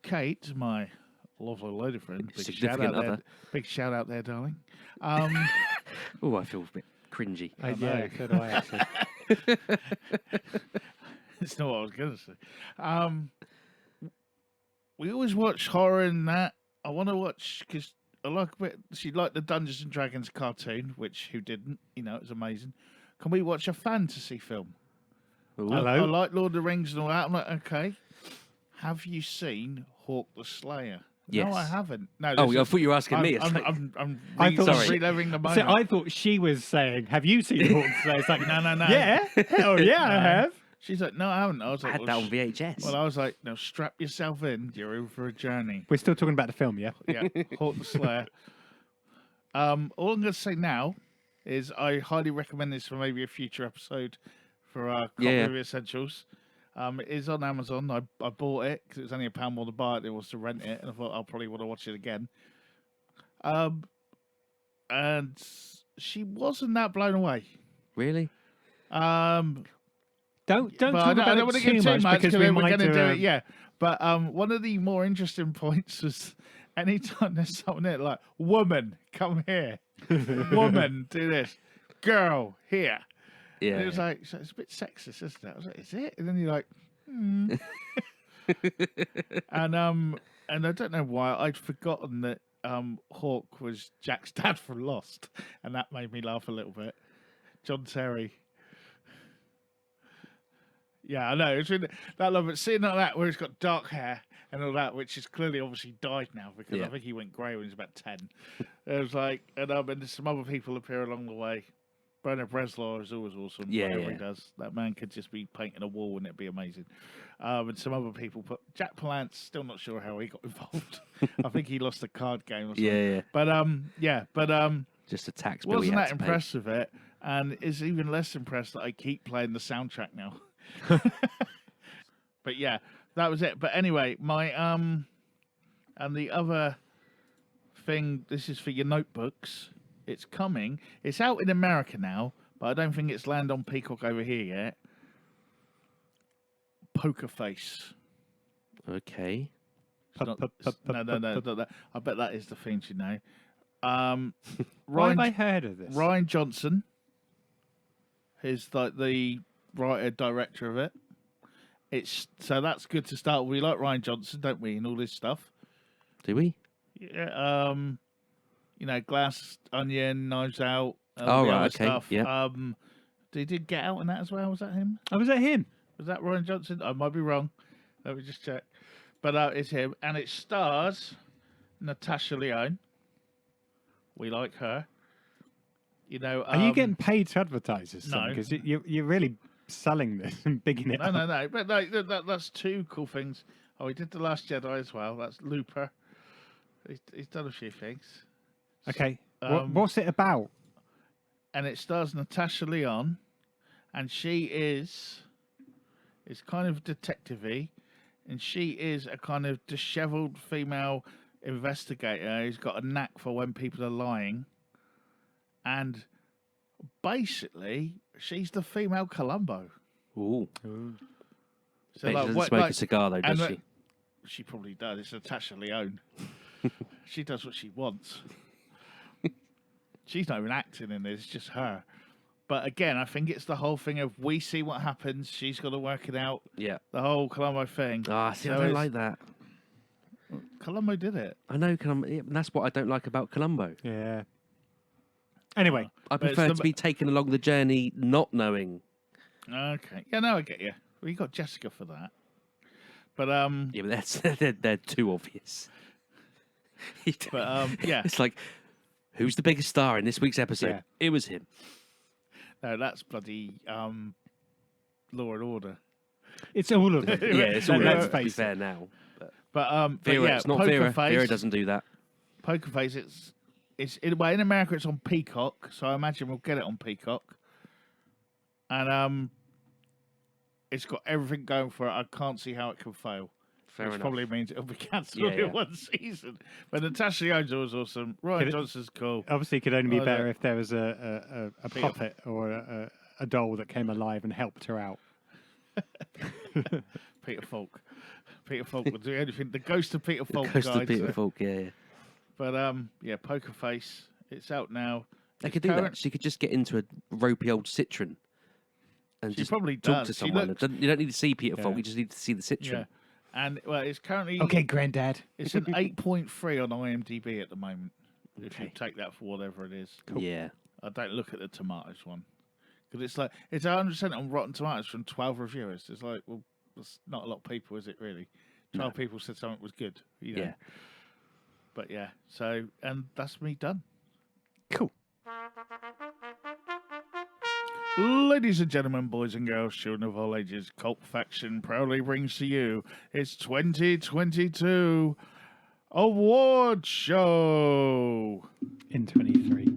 Kate, my lovely lady friend, Significant other. big shout out there, darling. Oh, I feel a bit cringy. I Yeah, know. so do I actually. It's not what I was going to say. We always watch horror and that. I want to watch because I like a bit. She liked the Dungeons and Dragons cartoon, which who didn't? You know, it's amazing. Can we watch a fantasy film? Ooh. Hello? I like Lord of the Rings and all that. I'm like, okay. Have you seen Hawk the Slayer? No, I Yes. haven't. No. Oh, this I is- thought you were asking me. It's I'm, like- I'm I thought she- reliving the moment. So I thought she was saying, "Have you seen Hawks?" It's like, No. yeah, hell yeah, I No. have. She's like, no, I haven't. I was I like, had that well, on VHS. well, I was like, no, strap yourself in. You're in for a journey. We're still talking about the film, yeah. Yeah, Hawk the Slayer. All I'm going to say now is I highly recommend this for maybe a future episode for our copy Yeah. of Essentials. It is on Amazon. I bought it because it was only £1 more to buy it than it was to rent it, and I thought I'll probably want to watch it again. And she wasn't that blown away. Really? Um, Don't But talk about I don't it want to too get too much because because we we're might going to do do it. Yeah, but one of the more interesting points was anytime there's someone there like, woman, come here, woman, do this, girl, here. Yeah. And it was like, so it's a bit sexist, isn't it? I was like, is it? And then you're like, hmm. And I don't know why I'd forgotten that Hawk was Jack's dad from Lost, and that made me laugh a little bit. John Terry. Yeah, I know. It's really that love, but seeing like that where he's got dark hair and all that, which is clearly obviously died now because Yeah. I think he went grey when he was about 10. It was like, and there's some other people appear along the way. Bernard Breslau is always awesome. Yeah, Whatever yeah. he does, that man could just be painting a wall, and it'd be amazing. And some other people, but Jack Palance, still not sure how he got involved. I think he lost a card game or something. Yeah. But Just a tax bill he wasn't had that to pay. impressed with it, and is even less impressed that I keep playing the soundtrack now. But yeah, that was it. But anyway, my and the other thing, this is for your notebooks. It's coming. It's out in America now, but I don't think it's landed on Peacock over here yet. Poker Face. Okay. It's not- no. I bet that is the thing, you know. Why have I Ryan, heard of this? Ryan Johnson is like the writer director of it. It's so that's good to start. We like Ryan Johnson, don't we? And all this stuff. Do we? Yeah. You know, Glass, Onion, Knives Out. Oh, the right, other okay, Stuff. yeah. Did he Get Out in that as well? Was that him? Oh, was that him? Was that Ryan Johnson? I might be wrong. Let me just check. But it's him, and it stars Natasha Lyonne. We like her. You know, Are you getting paid to advertise this? no. Because you're really selling this and bigging it up. No. But like, that's two cool things. Oh, he did The Last Jedi as well. That's Looper. He's done a few things. Okay. Um, What's it about? And it stars Natasha Lyonne, and she is kind of detective-y, and she is a kind of dishevelled female investigator who's got a knack for when people are lying, and basically she's the female Columbo. Ooh. So Bet she doesn't what- smoke like- a cigar though, does and she? She probably does. It's Natasha Lyonne. She does what she wants. She's not even acting in this; it's just her. But again, I think it's the whole thing of we see what happens. She's got to work it out. Yeah. The whole Columbo thing. Ah, see, I So don't it's- like that. Columbo did it. I know, that's what I don't like about Columbo. Yeah. Anyway, I But it's prefer the- to be taken along the journey not knowing. Okay. Yeah, no, I get you. Well, you got Jessica for that. But Yeah, but that's they're too obvious. yeah. It's like, who's the biggest star in this week's episode? Yeah. It was him. No, that's bloody Law and Order. it's all of it. Yeah, it's all Let's to be face fair it. now. But Vera, yeah, it's not Poker Vera. Face. Vera doesn't do that. Poker Face. It's in America. It's on Peacock, so I imagine we'll get it on Peacock. And it's got everything going for it. I can't see how it can fail. Fair which enough. probably means it'll be cancelled Yeah. in one season. But Natasha Lyonne's always awesome. Ryan Could it- Johnson's cool. Obviously, it could only be Oh, better yeah. if there was a Peter- puppet or a doll that came alive and helped her out. Peter Falk. Peter Falk would do anything. The ghost of Peter Falk Ghost of guides Peter it. Falk, yeah. But yeah, Poker Face. It's out now. They It's could do that. current- She could just get into a ropey old Citroen and She just probably talk does. to She someone. looks- You don't need to see Peter Falk. Yeah. You just need to see the Citroen. Yeah. And well, it's currently Okay, Granddad. it's an 8.3 on IMDb at the moment. If you Okay. take that for whatever it is. Yeah. I don't look at the tomatoes one because it's like it's 100% on Rotten Tomatoes from 12 reviewers. It's like, well, that's not a lot of people, is it really? 12 people said something was good. You know? Yeah. But yeah, so and that's me done. Cool. Ladies and gentlemen, boys and girls, children of all ages, Cult Faction proudly brings to you its 2022 award show. In 23.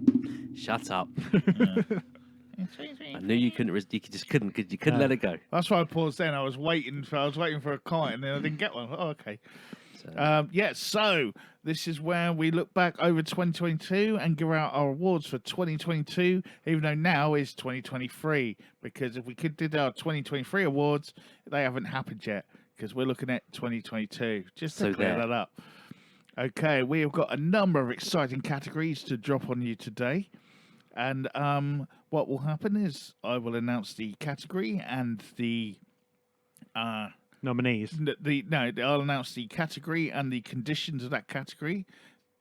Shut up. I knew you couldn't. You just couldn't. Cause you couldn't let it go. That's why I paused then. I was waiting for a comment, and then I didn't get one. Oh, okay. So this is where we look back over 2022 and give out our awards for 2022, even though now is 2023. Because if we did our 2023 awards, they haven't happened yet because we're looking at 2022. Just to clear that up. Okay, we have got a number of exciting categories to drop on you today. And what will happen is I will announce the category and the nominees. I'll announce the category and the conditions of that category.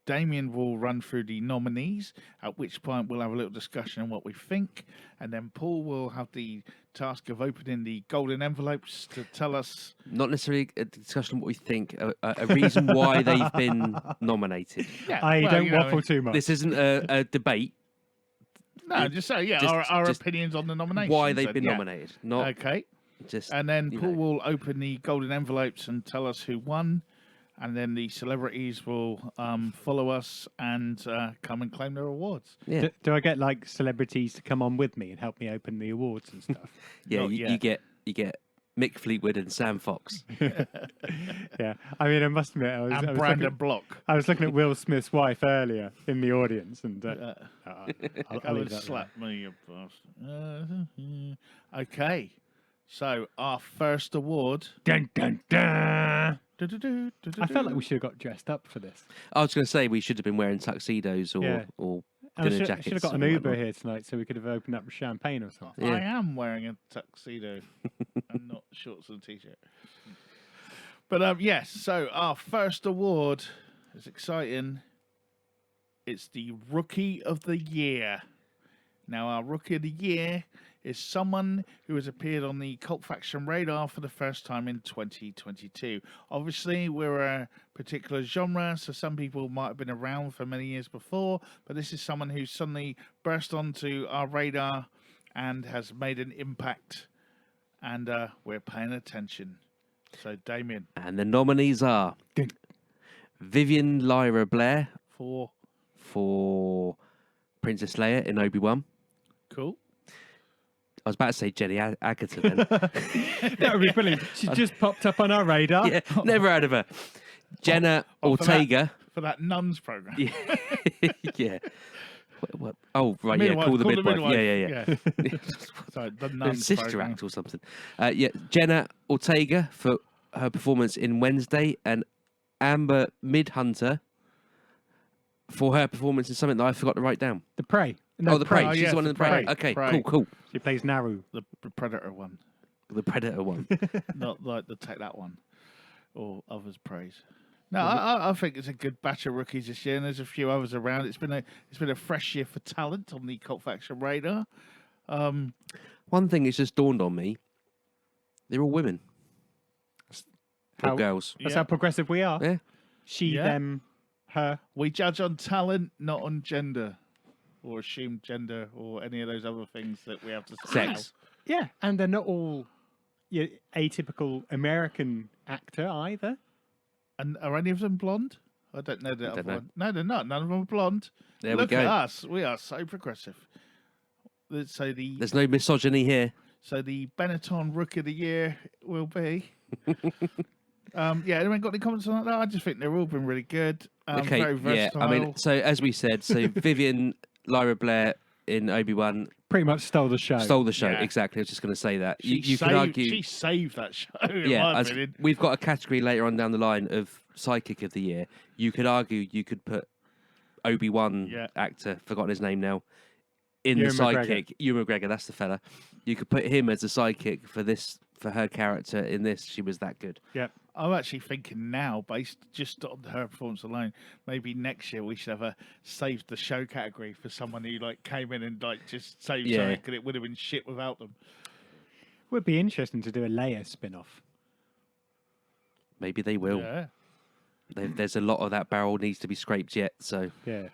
Damien will run through the nominees, at which point we'll have a little discussion on what we think, and then Paul will have the task of opening the golden envelopes to tell us... Not necessarily a discussion on what we think, a reason why they've been nominated. Don't waffle too much. This isn't a debate. No, just say, our opinions on the nominations. Why they've been nominated. Not okay. And then Paul will open the golden envelopes and tell us who won. And then the celebrities will follow us and come and claim their awards. Yeah. Do I get like celebrities to come on with me and help me open the awards and stuff? Yeah, you get Mick Fleetwood and Sam Fox. Yeah, I mean, I must admit, I was Brandon Block. I was looking at Will Smith's wife earlier in the audience, and I'll leave that slap me, you bastard. Okay, so our first award. Dun, dun, dun. I felt like we should have got dressed up for this. I was going to say we should have been wearing tuxedos or dinner jackets. Should have got an Uber here tonight so we could have opened up with champagne or something. I am wearing a tuxedo and not shorts and t-shirt. But yes, so our first award is exciting. It's the Rookie of the Year. Now, our Rookie of the Year is someone who has appeared on the Cult Faction radar for the first time in 2022. Obviously, we're a particular genre, so some people might have been around for many years before, but this is someone who suddenly burst onto our radar and has made an impact, and we're paying attention. So, Damien. And the nominees are Vivian Lyra Blair for Princess Leia in Obi-Wan. Cool. I was about to say Jenny Agutter then. That would be brilliant. She just popped up on our radar. Yeah, never heard of her. Jenna Ortega. For that nuns program. Yeah. What? Oh, right, Call the Midwife. Yeah. Sorry, the nuns Sister program. Act or something. Jenna Ortega for her performance in Wednesday, and Amber Midhunter for her performance in something that I forgot to write down. The Prey. No, the Prey. She's the one in the Prey. Okay, cool. She plays Naru. The Predator one. The Predator one. Not like the Take That one. Or others praise. No, I think it's a good batch of rookies this year, and there's a few others around. It's been a fresh year for talent on the Cult Faction radar. One thing that's just dawned on me: they're all women. All girls. That's how progressive we are. Yeah. She, them, her. We judge on talent, not on gender, or assumed gender, or any of those other things that we have to say. Sex. Yeah, and they're not all atypical American actor either. And are any of them blonde? I don't know the other one. No, they're not. None of them are blonde. There Look we go. at us. We are so progressive. So there's no misogyny here. So the Benetton Rookie of the Year will be. Anyone got any comments on that? I just think they've all been really good. Okay, very versatile. I mean, so as we said, Vivian Lyra Blair in Obi-Wan pretty much stole the show. Yeah. Exactly. I was just going to say that. You could argue she saved that show. In my opinion. We've got a category later on down the line of Psychic of the Year. You could argue you could put Obi-Wan actor, forgotten his name now, in the Psychic. Ewan McGregor, that's the fella. You could put him as a Psychic for her character in this. She was that good. Yeah. I'm actually thinking now, based just on her performance alone, maybe next year we should have a saved the show category for someone who came in and just saved something, because it would have been shit without them. Would be interesting to do a Leia spin-off. Maybe they will. Yeah. There's a lot of that barrel needs to be scraped yet. So yeah,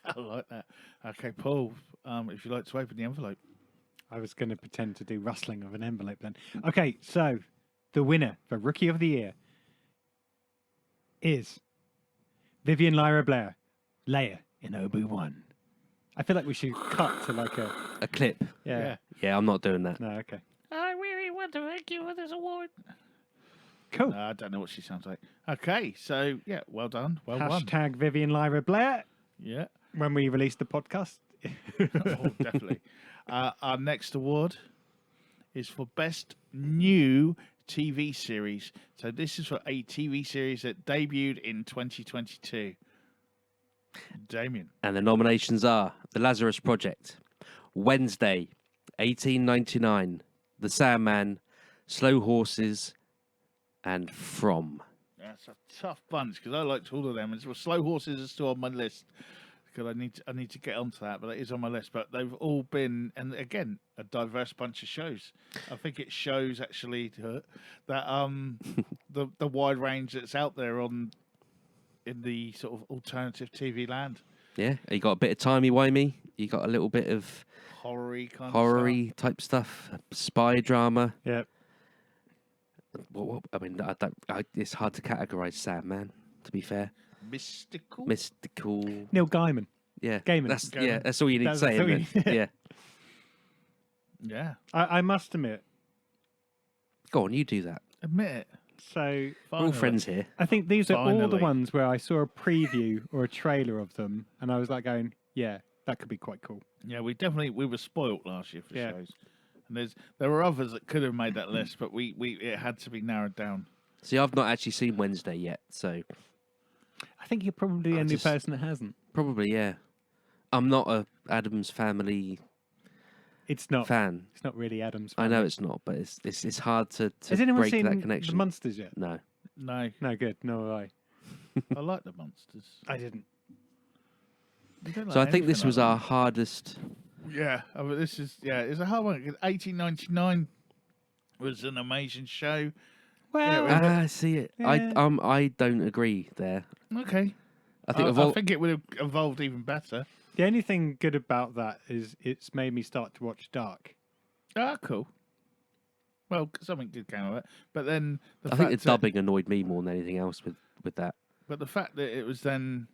I like that. Okay, Paul, if you'd like to open the envelope. I was going to pretend to do rustling of an envelope then. Okay, so the winner for Rookie of the Year is Vivian Lyra Blair, Leia in Obi-Wan. I feel like we should cut to a clip. Yeah. Yeah, I'm not doing that. No, okay. I really want to thank you for this award. Cool. I don't know what she sounds like. Okay, so yeah, well done. Well won. Hashtag Vivian Lyra Blair Yeah, when we release the podcast. oh, definitely. Our next award is for Best New TV Series. So this is for a TV series that debuted in 2022. Damien. And the nominations are The Lazarus Project, Wednesday, 1899, The Sandman, Slow Horses, and From. That's a tough bunch because I liked all of them. And Slow Horses is still on my list because I need to get onto that, but it is on my list. But they've all been, and again, a diverse bunch of shows. I think it shows actually that the wide range that's out there in the sort of alternative TV land. Yeah, you got a bit of timey-wimey, you got a little bit of Horror-y kind of horror-y type stuff, spy drama. Yeah. I mean, it's hard to categorise Sandman, to be fair. stuff. Mystical. Mystical. Neil Gaiman. Yeah. Gaiman. That's all you need to That's say, all isn't you- it? Yeah. Yeah. I must admit. Go on, you do that. Admit it. So We're all Finally. friends here. I think these are all the Finally. ones where I saw a preview or a trailer of them, and I was like going, "Yeah, that could be quite cool." Yeah, we were spoilt last year for Yeah. shows. And there were others that could have made that list, but it had to be narrowed down. See, I've not actually seen Wednesday yet, so I think you're probably the I only just- person that hasn't. probably, yeah. I'm not a Adams Family It's not. fan. It's not really Adam's. I know Family. it's not, but it's hard to Has anyone break seen that the connection. Monsters yet? No. No, No, good. No, I like the monsters. didn't. You don't So I like think this anything was like our hardest. that. Yeah, I mean, this is it's a hard one. 'Cause 1899 was an amazing show. Well, Yeah, See it. Yeah. I don't agree there. Okay, I think of I all, think it would have evolved even better. the only thing good about that is it's made me start to watch Dark. Ah, cool. Well, something good came of it, but then I think the dubbing annoyed me more than anything else with that. But the fact that it was then,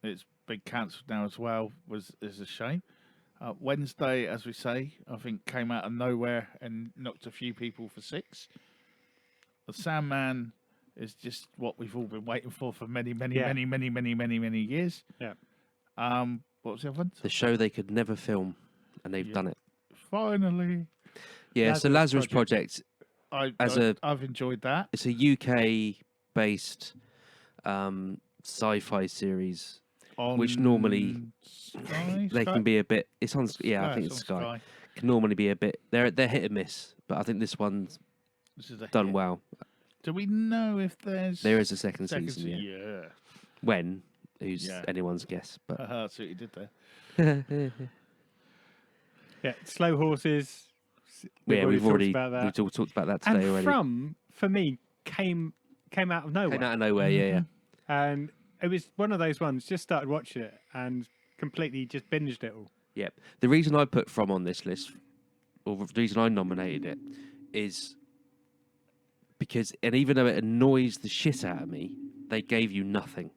it's been cancelled now as well is a shame. Wednesday, as we say, I think came out of nowhere and knocked a few people for six. The Sandman is just what we've all been waiting for many Yeah. years. Yeah. What was the other one? The show they could never film, and they've Yeah. done it. Finally, Yeah, so Lazarus Project, I've enjoyed that. it's a UK-based sci-fi series. Which normally On Sky? They Sky? can be a bit. It's on. Yeah, I Sky, think it's on Sky. Can normally be a bit. They're hit and miss, but I think this one's This is a done hit. well. Do we know if there's There is a second second season. Yeah. Yeah. When? Who's Yeah. anyone's guess? But That's what you did there. Yeah, Slow Horses. yeah, we've talked already about that. we've all talked about that And today already. From for me came out of nowhere, Came out of nowhere. Yeah, yeah. and it was one of those ones. Just started watching it and completely just binged it all. Yep. The reason I put From on this list, or the reason I nominated it, is because, and even though it annoys the shit out of me, they gave you nothing.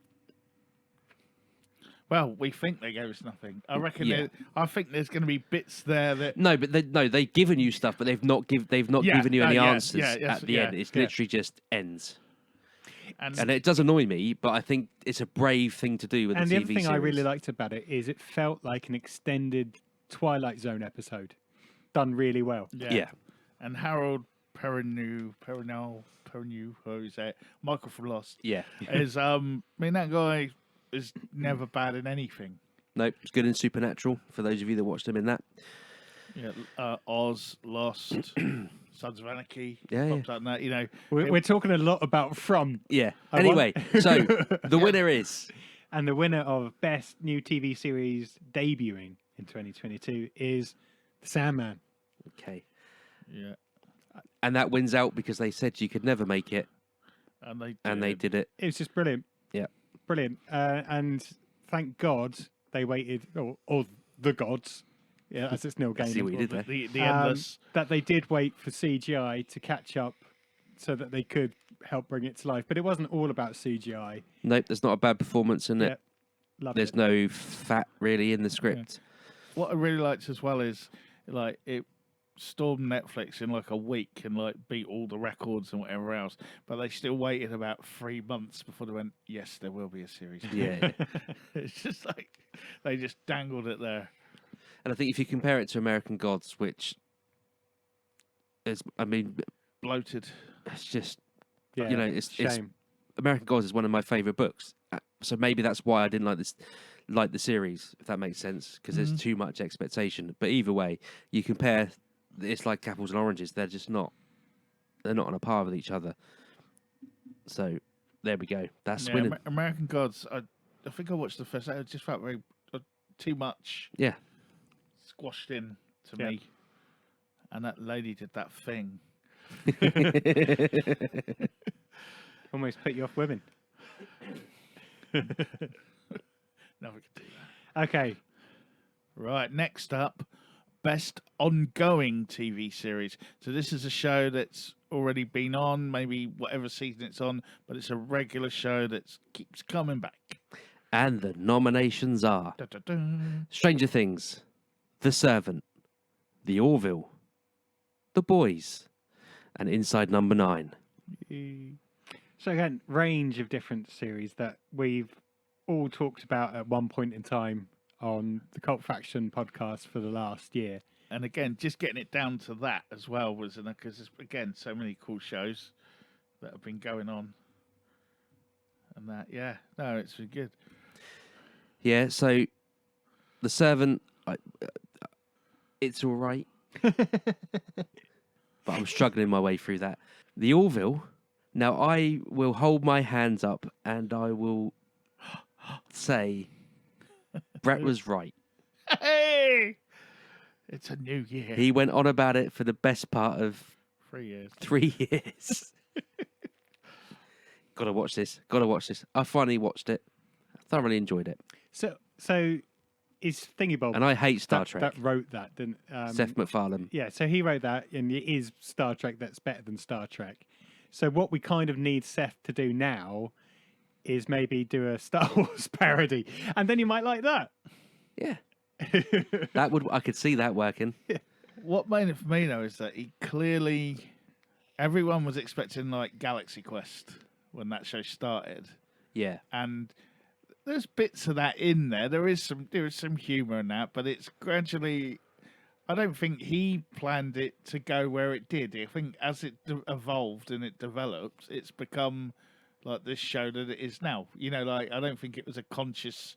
Well, we think they gave us nothing. I reckon. Yeah. I think there's going to be bits there that. No, but they've given you stuff, but they've not Yeah, given you any yeah, answers yeah, yes, at the yeah, end. It's yeah. literally just ends, And, and it does annoy me. But I think it's a brave thing to do with And a the TV other thing series. I really liked about it is it felt like an extended Twilight Zone episode, done really well. Yeah. And Harold Perrineau, who's that? Michael from Lost. Yeah. Is I mean that guy is never bad in anything. Nope. It's good in Supernatural for those of you that watched him in that. Yeah, Oz, Lost, Sons of Anarchy. Yeah, popped out in that, We're talking a lot about From, Yeah. I Anyway, want- so the winner is and the winner of Best New TV Series debuting in 2022 is The Sandman. okay, Yeah, and that wins out because they said you could never make it, and they did it. It was just brilliant. Yeah. Brilliant. And thank God they waited, or the gods, yeah, as it's Neil I see Gaiman, what you did there. the endless. that they did wait for CGI to catch up so that they could help bring it to life. But it wasn't all about CGI. Nope, there's not a bad performance in Yeah, it. loved There's it. no fat really in the script. What I really liked as well is like it. stormed Netflix in like a week and like beat all the records and whatever else, but they still waited about 3 months before they went, yes, there will be a series. Yeah. It's just like they just dangled it there. And I think if you compare it to American Gods, which is, I mean, Bloated. it's just, Yeah, you know, it's shame. American Gods is one of my favorite books. So maybe that's why I didn't like the series, if that makes sense, because there's too much expectation. But either way, you compare, it's like apples and oranges. They're not on a par with each other. So there we go. That's winning. American Gods. I think I watched the first. It just felt very too much Yeah. squashed in to Yeah. me. And that lady did that thing. Almost put you off women. Never could do that. Okay. Right, next up, best ongoing TV series. So this is a show that's already been on, maybe whatever season it's on, but it's a regular show that keeps coming back. And the nominations are Da-da-da. Stranger Things, The Servant, The Orville, The Boys, and Inside Number 9. So again, range of different series that we've all talked about at one point in time on the Cult Faction podcast for the last year. And again, just getting it down to that as well was because there's again so many cool shows that have been going on. And that, yeah, no, it's been good. Yeah, so The Servant, it's all right. But I'm struggling my way through that. The Orville, now I will hold my hands up and I will say Brett was right. Hey! It's a new year. He went on about it for the best part of 3 years. 3 years. Gotta watch this. I finally watched it. Thoroughly enjoyed it. So is Thingy Bob And I hate Star that, Trek. that wrote that, didn't Seth MacFarlane. Yeah, so he wrote that, and it is Star Trek that's better than Star Trek. So what we kind of need Seth to do now is maybe do a Star Wars parody, and then you might like that. Yeah. I could see that working. What made it for me though is that he clearly, everyone was expecting like Galaxy Quest when that show started, Yeah. and there's bits of that in there. There is some humor in that, but it's gradually. I don't think he planned it to go where it did. I think as it evolved and it developed, it's become like this show that it is now. You know, like I don't think it was a conscious.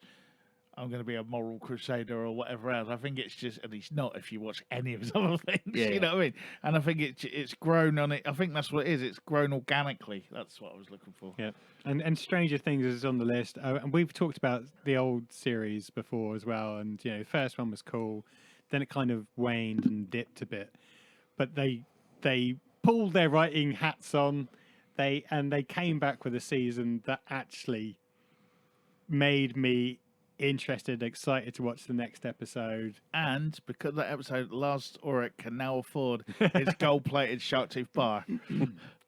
I'm going to be a moral crusader or whatever else. I think it's just, and he's not if you watch any of his other things. Yeah. You know what I mean? And I think it's grown on it. I think that's what it is. It's grown organically. That's what I was looking for. Yeah, and Stranger Things is on the list, and we've talked about the old series before as well. And you know, the first one was cool, then it kind of waned and dipped a bit, but they pulled their writing hats on, they came back with a season that actually made me interested, excited to watch the next episode. And because that episode, Lars Ulrich can now afford his gold-plated shark tooth bar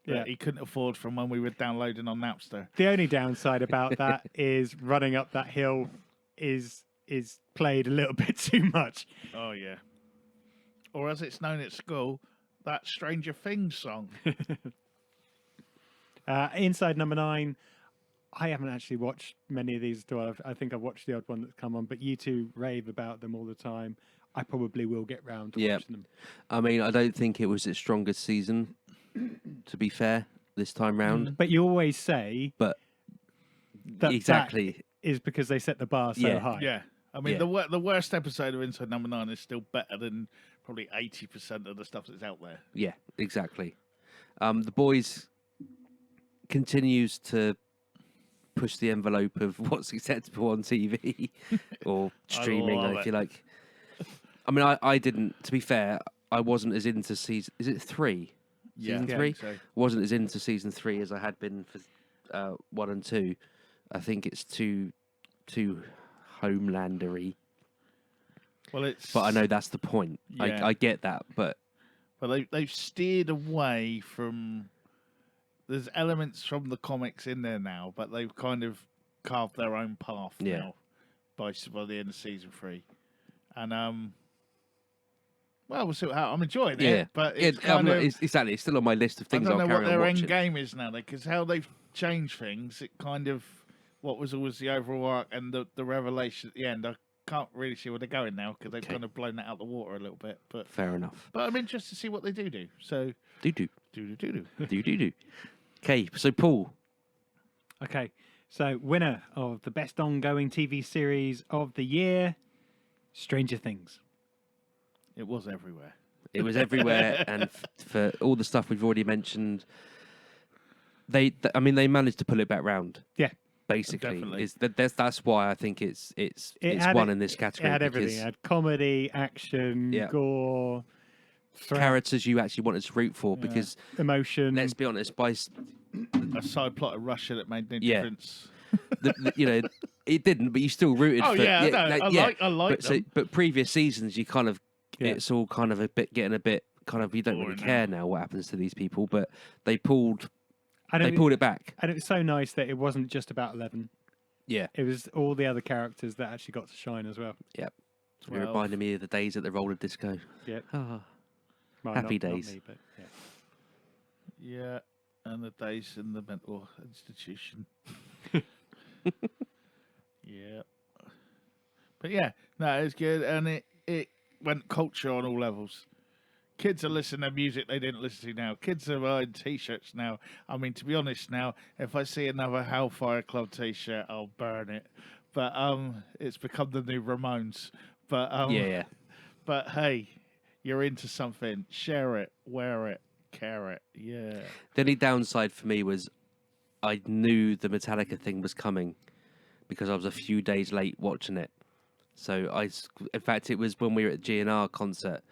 that he couldn't afford from when we were downloading on Napster. The only downside about that is running up that hill is played a little bit too much. Oh yeah. Or as it's known at school, that Stranger Things song. Inside Number 9. I haven't actually watched many of these at all. I think I've watched the odd one that's come on, but you two rave about them all the time. I probably will get round to watching them. I mean, I don't think it was its strongest season, to be fair, this time round. But you always say But that exactly. is because they set the bar so high. Yeah. I mean, Yeah. the worst episode of Inside Number 9 is still better than probably 80% of the stuff that's out there. Yeah, exactly. The Boys continues to push the envelope of what's acceptable on TV or streaming, love if it. you like. I mean, I didn't, to be fair, I wasn't as into season... Is it 3? Season Yeah, 3? so. Wasn't as into season 3 as I had been for 1 and 2. I think it's too Homelandery. Well, it's. But I know that's the point. Yeah. I get that, but... But they've steered away from. There's elements from the comics in there now, but they've kind of carved their own path now by the end of season 3, and Well, we'll see what happens. I'm enjoying Yeah, it, but it's exactly. It's still on my list of I things don't I'll know what carry on their watching. end game is now, because how they've changed things. It kind of what was always the overall arc and the revelation at the end. I can't really see where they're going now because they've kind of blown that out the water a little bit. But Fair enough. I'm interested to see what they do. So Do. Do. Okay, so Paul. Okay, so winner of the best ongoing TV series of the year, Stranger Things. It was everywhere. It was everywhere, and for all the stuff we've already mentioned, they managed to pull it back round. Yeah, Basically, Definitely. that's why I think it's had one in this category. It had everything. It had comedy, action, Yeah. gore, threat, characters you actually wanted to root for, because emotion. let's be honest, by A side plot of Russia that made no Yeah. difference. it didn't, but you still rooted Oh for. yeah, no, I like but, them. but previous seasons, you kind of Yeah. it's all kind of getting a bit kind of, you don't really Boring care now what happens to these people, but they pulled And they pulled it back. And it was so nice that it wasn't just about 11. Yeah, It was all the other characters that actually got to shine as well. yep. It 12. reminded me of the days at the roller disco. Yep. Ah, Well, Happy not days. me, but yeah. Yeah, and the days in the mental institution. Yeah, but yeah, no, it's good, and it went culture on all levels. Kids are listening to music they didn't listen to now. Kids are buying T-shirts now. I mean, to be honest, now if I see another Hellfire Club T-shirt, I'll burn it. But it's become the new Ramones. But yeah. But hey, you're into something, share it, wear it, care it. Yeah. The only downside for me was I knew the Metallica thing was coming because I was a few days late watching it. So in fact, it was when we were at GNR concert,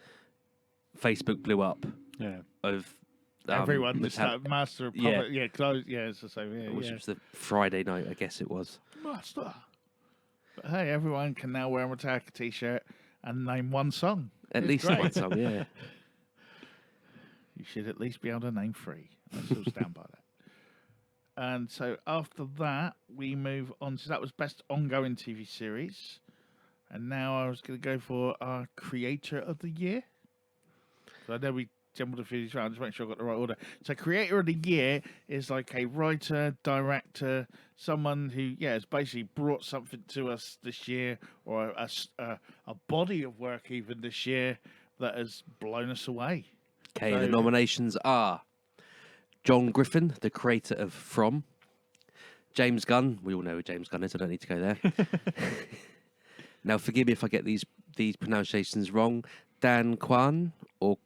Facebook blew up Yeah. of Everyone just started Master of Yeah. Puppet. Yeah, close. Yeah, it's the same. Yeah, which yeah. was the Friday night, I guess it was. Master. But hey, everyone can now wear a Metallica T-shirt and name one song. At It's least great. one song, yeah. You should at least be able to name 3. I still stand by that. And so after that, we move on. So that was best ongoing TV series. And now I was going to go for our creator of the year. So I know we jumbled a few of these around, just make sure I got the right order. So creator of the year is like a writer, director, someone who, has basically brought something to us this year, or a body of work even this year that has blown us away. Okay, So- the nominations are John Griffin, the creator of From. James Gunn, we all know who James Gunn is, I don't need to go there. Now, forgive me if I get these pronunciations wrong. Dan Kwan, or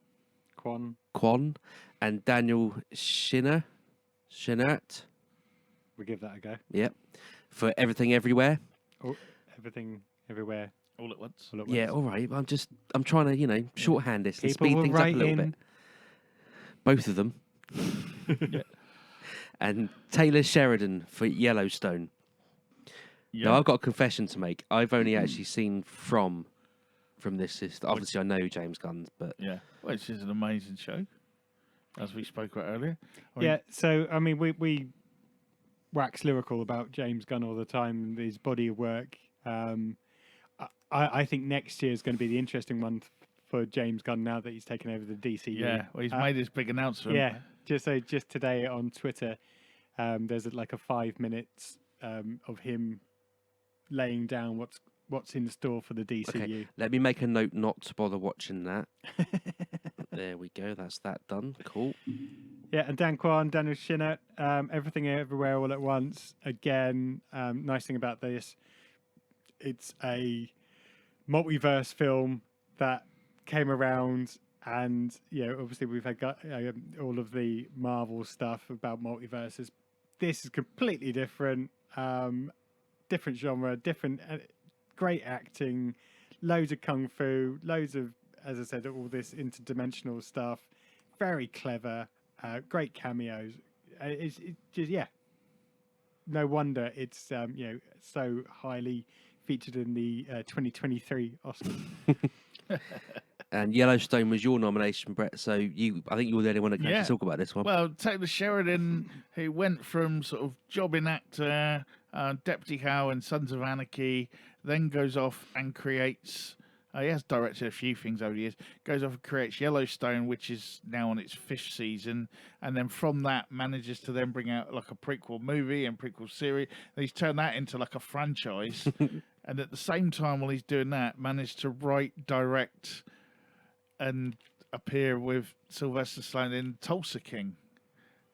Quan, and Daniel Shinert, we give that a go. yep, for Everything Everywhere. Oh, everything, everywhere, All at once. all at Yeah, once. all right. I'm trying to, shorthand this and People speed were things up a little writing. bit. Both of them. And Taylor Sheridan for Yellowstone. Yeah. Now, I've got a confession to make. I've only actually seen from this list. Obviously, I know James Gunn, but Yeah. Which is an amazing show, as we spoke about earlier. I mean, Yeah, so I mean, we wax lyrical about James Gunn all the time and his body of work. I think next year is going to be the interesting one for James Gunn now that he's taken over the DCU. Yeah. Well, he's made his big announcement. Yeah, just today on Twitter, there's like a 5 minutes of him laying down what's in store for the DCU. okay. Let me make a note not to bother watching that. There we go. That's that done. Cool. Yeah, and Dan Kwan, Daniel Shinert, Everything Everywhere All at Once. Again, nice thing about this, it's a multiverse film that came around, and obviously we've had all of the Marvel stuff about multiverses. This is completely different, different genre, different, great acting, loads of kung fu, loads of, as I said, all this interdimensional stuff. Very clever, great cameos. It's just no wonder it's so highly featured in the 2023 Oscars. And Yellowstone was your nomination, Brett. So I think you were the only one that can Yeah. actually talk about this one. Well, Taylor Sheridan, who went from sort of jobbing actor, Deputy Howe in Sons of Anarchy, then goes off and creates He has directed a few things over the years. Goes off and creates Yellowstone, which is now on its 5th season, and then from that manages to then bring out like a prequel movie and prequel series. And he's turned that into like a franchise, and at the same time, while he's doing that, managed to write, direct, and appear with Sylvester Stallone in Tulsa King,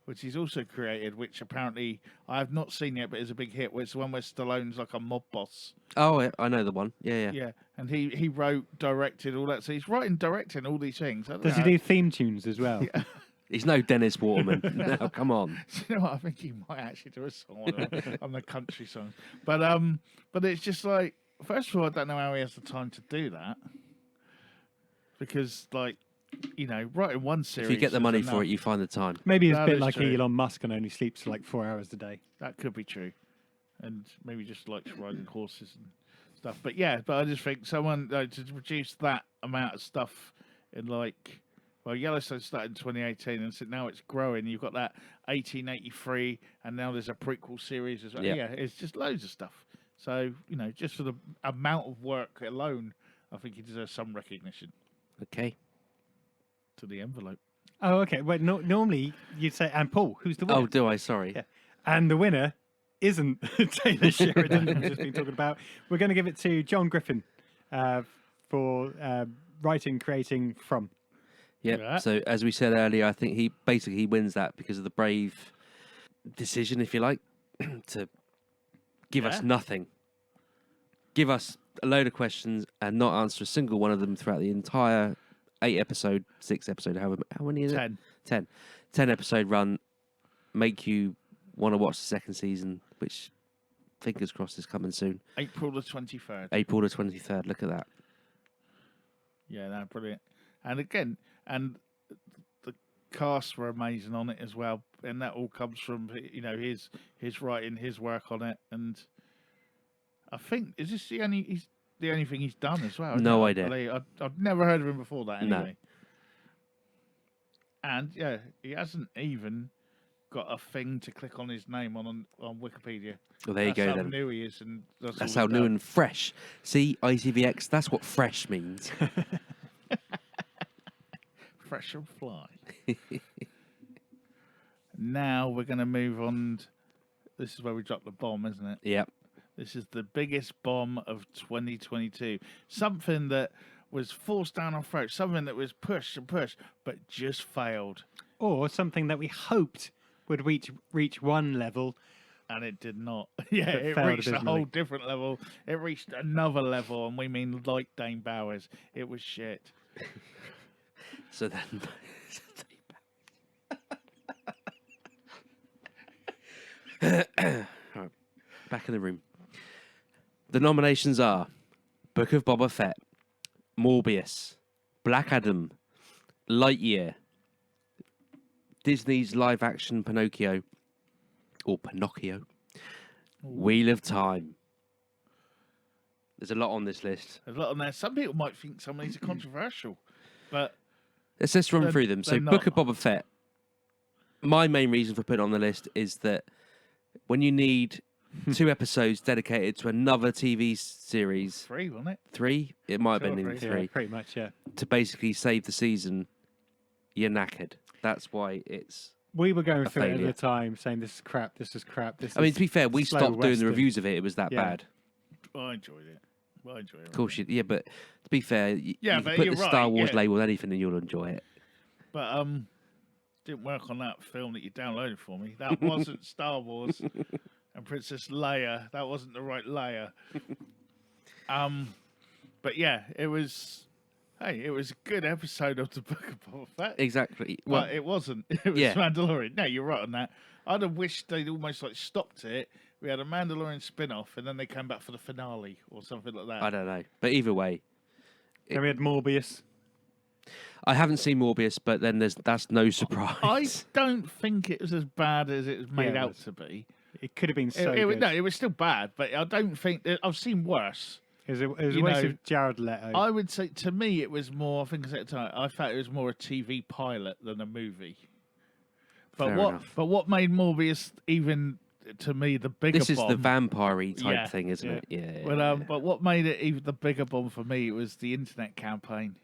which he's also created, which apparently I have not seen yet, but is a big hit. Where it's the one where Stallone's like a mob boss. Oh, I know the one. Yeah. Yeah, and he wrote, directed all that. So he's writing, directing all these things. I don't Does he know. do theme tunes as well? He's no Dennis Waterman. No, come on. Do you know what? I think he might actually do a song on the country songs. But it's just like, first of all, I don't know how he has the time to do that, because like, you know, writing one series. If you get the is money enough. for it, you find the time. Maybe it's a That bit is like true. Elon Musk and only sleeps for like 4 hours a day. That could be true, and maybe just likes riding horses and stuff. But yeah, but I just think someone to produce that amount of stuff in like, well, Yellowstone started in 2018, and so now it's growing. You've got that 1883, and now there's a prequel series as well. Yeah. Yeah, it's just loads of stuff. So you know, just for the amount of work alone, I think he deserves some recognition. Okay. To the envelope. Oh, okay. Well, normally you'd say, and Paul, who's the winner? Oh, do I? Sorry. Yeah. And the winner isn't Taylor Sheridan that we've just been talking about. We're going to give it to John Griffin for writing, creating From. Yep. Yeah. So as we said earlier, I think he wins that because of the brave decision, if you like, to give us Yeah. nothing. Give us a load of questions and not answer a single one of them throughout the entire 6 episode, how many is it? 10. 10 episode run, make you want to watch the second season, which fingers crossed is coming soon. April the 23rd. April the 23rd. Look at that. Yeah, no, brilliant. And again, and the cast were amazing on it as well. And that all comes from, you know, his writing, his work on it. And I think, is this the only thing he's done as well? No I idea. I've never heard of him before that No. anyway. And yeah, he hasn't even got a thing to click on his name on Wikipedia. Well, there you That's go how then. new he is, and That's all how he's new done. and fresh. See, ITVX, that's what fresh means. Fresh and fly. Now we're going to move on. This is where we drop the bomb, isn't it? Yep. This is the biggest bomb of 2022. Something that was forced down our throats, something that was pushed and pushed, but just failed. Or something that we hoped would reach one level. And it did not. Yeah, It it failed reached a abysmally. whole different level. It reached another level, and we mean like Dane Bowers. It was shit. So then, right, back in the room. The nominations are Book of Boba Fett, Morbius, Black Adam, Lightyear, Disney's live-action Pinocchio, or Pinocchio, Wheel of Time. There's a lot on this list. There's a lot on there. Some people might think some of these are controversial, but Let's just run They're- through them. So, they're Book not. of Boba Fett. My main reason for putting it on the list is that when you need 2 episodes dedicated to another TV series, 3, wasn't it? 3, it might have Two or been in three. 3, Yeah, pretty much, yeah. to basically save the season, you're knackered. That's why it's. We were going A through it at failure. the time, saying this is crap, this is crap, this I mean, is to be fair, we slow stopped doing the Western. reviews of it. It was that Yeah. bad. I enjoyed it. I enjoyed it. Of course, yeah, but to be fair, Yeah, you can but put you're the Star right, Wars yeah. label on anything and you'll enjoy it. But didn't work on that film that you downloaded for me. That wasn't Star Wars and Princess Leia. That wasn't the right Leia. But yeah, it was. Hey, it was a good episode of the Book of Boba Fett. Exactly. Well, But it wasn't. It was Yeah. Mandalorian. No, you're right on that. I'd have wished they'd almost like stopped it. We had a Mandalorian spin-off, and then they came back for the finale or something like that. I don't know. But either way, Then we had Morbius. I haven't seen Morbius, but then that's no I surprise. don't think it was as bad as it was made it out was. to be. It could have been so It, good. no, it was still bad, but I don't think I've seen worse. It was a you waste know, of Jared Leto. I would say to me it was more. I think I said at the time. I felt it was more a TV pilot than a movie. But Fair what? enough. But what made Morbius even to me the bigger This is bomb. the vampire-y type Yeah, thing, isn't yeah. it? Yeah. But what made it even the bigger bomb for me was the internet campaign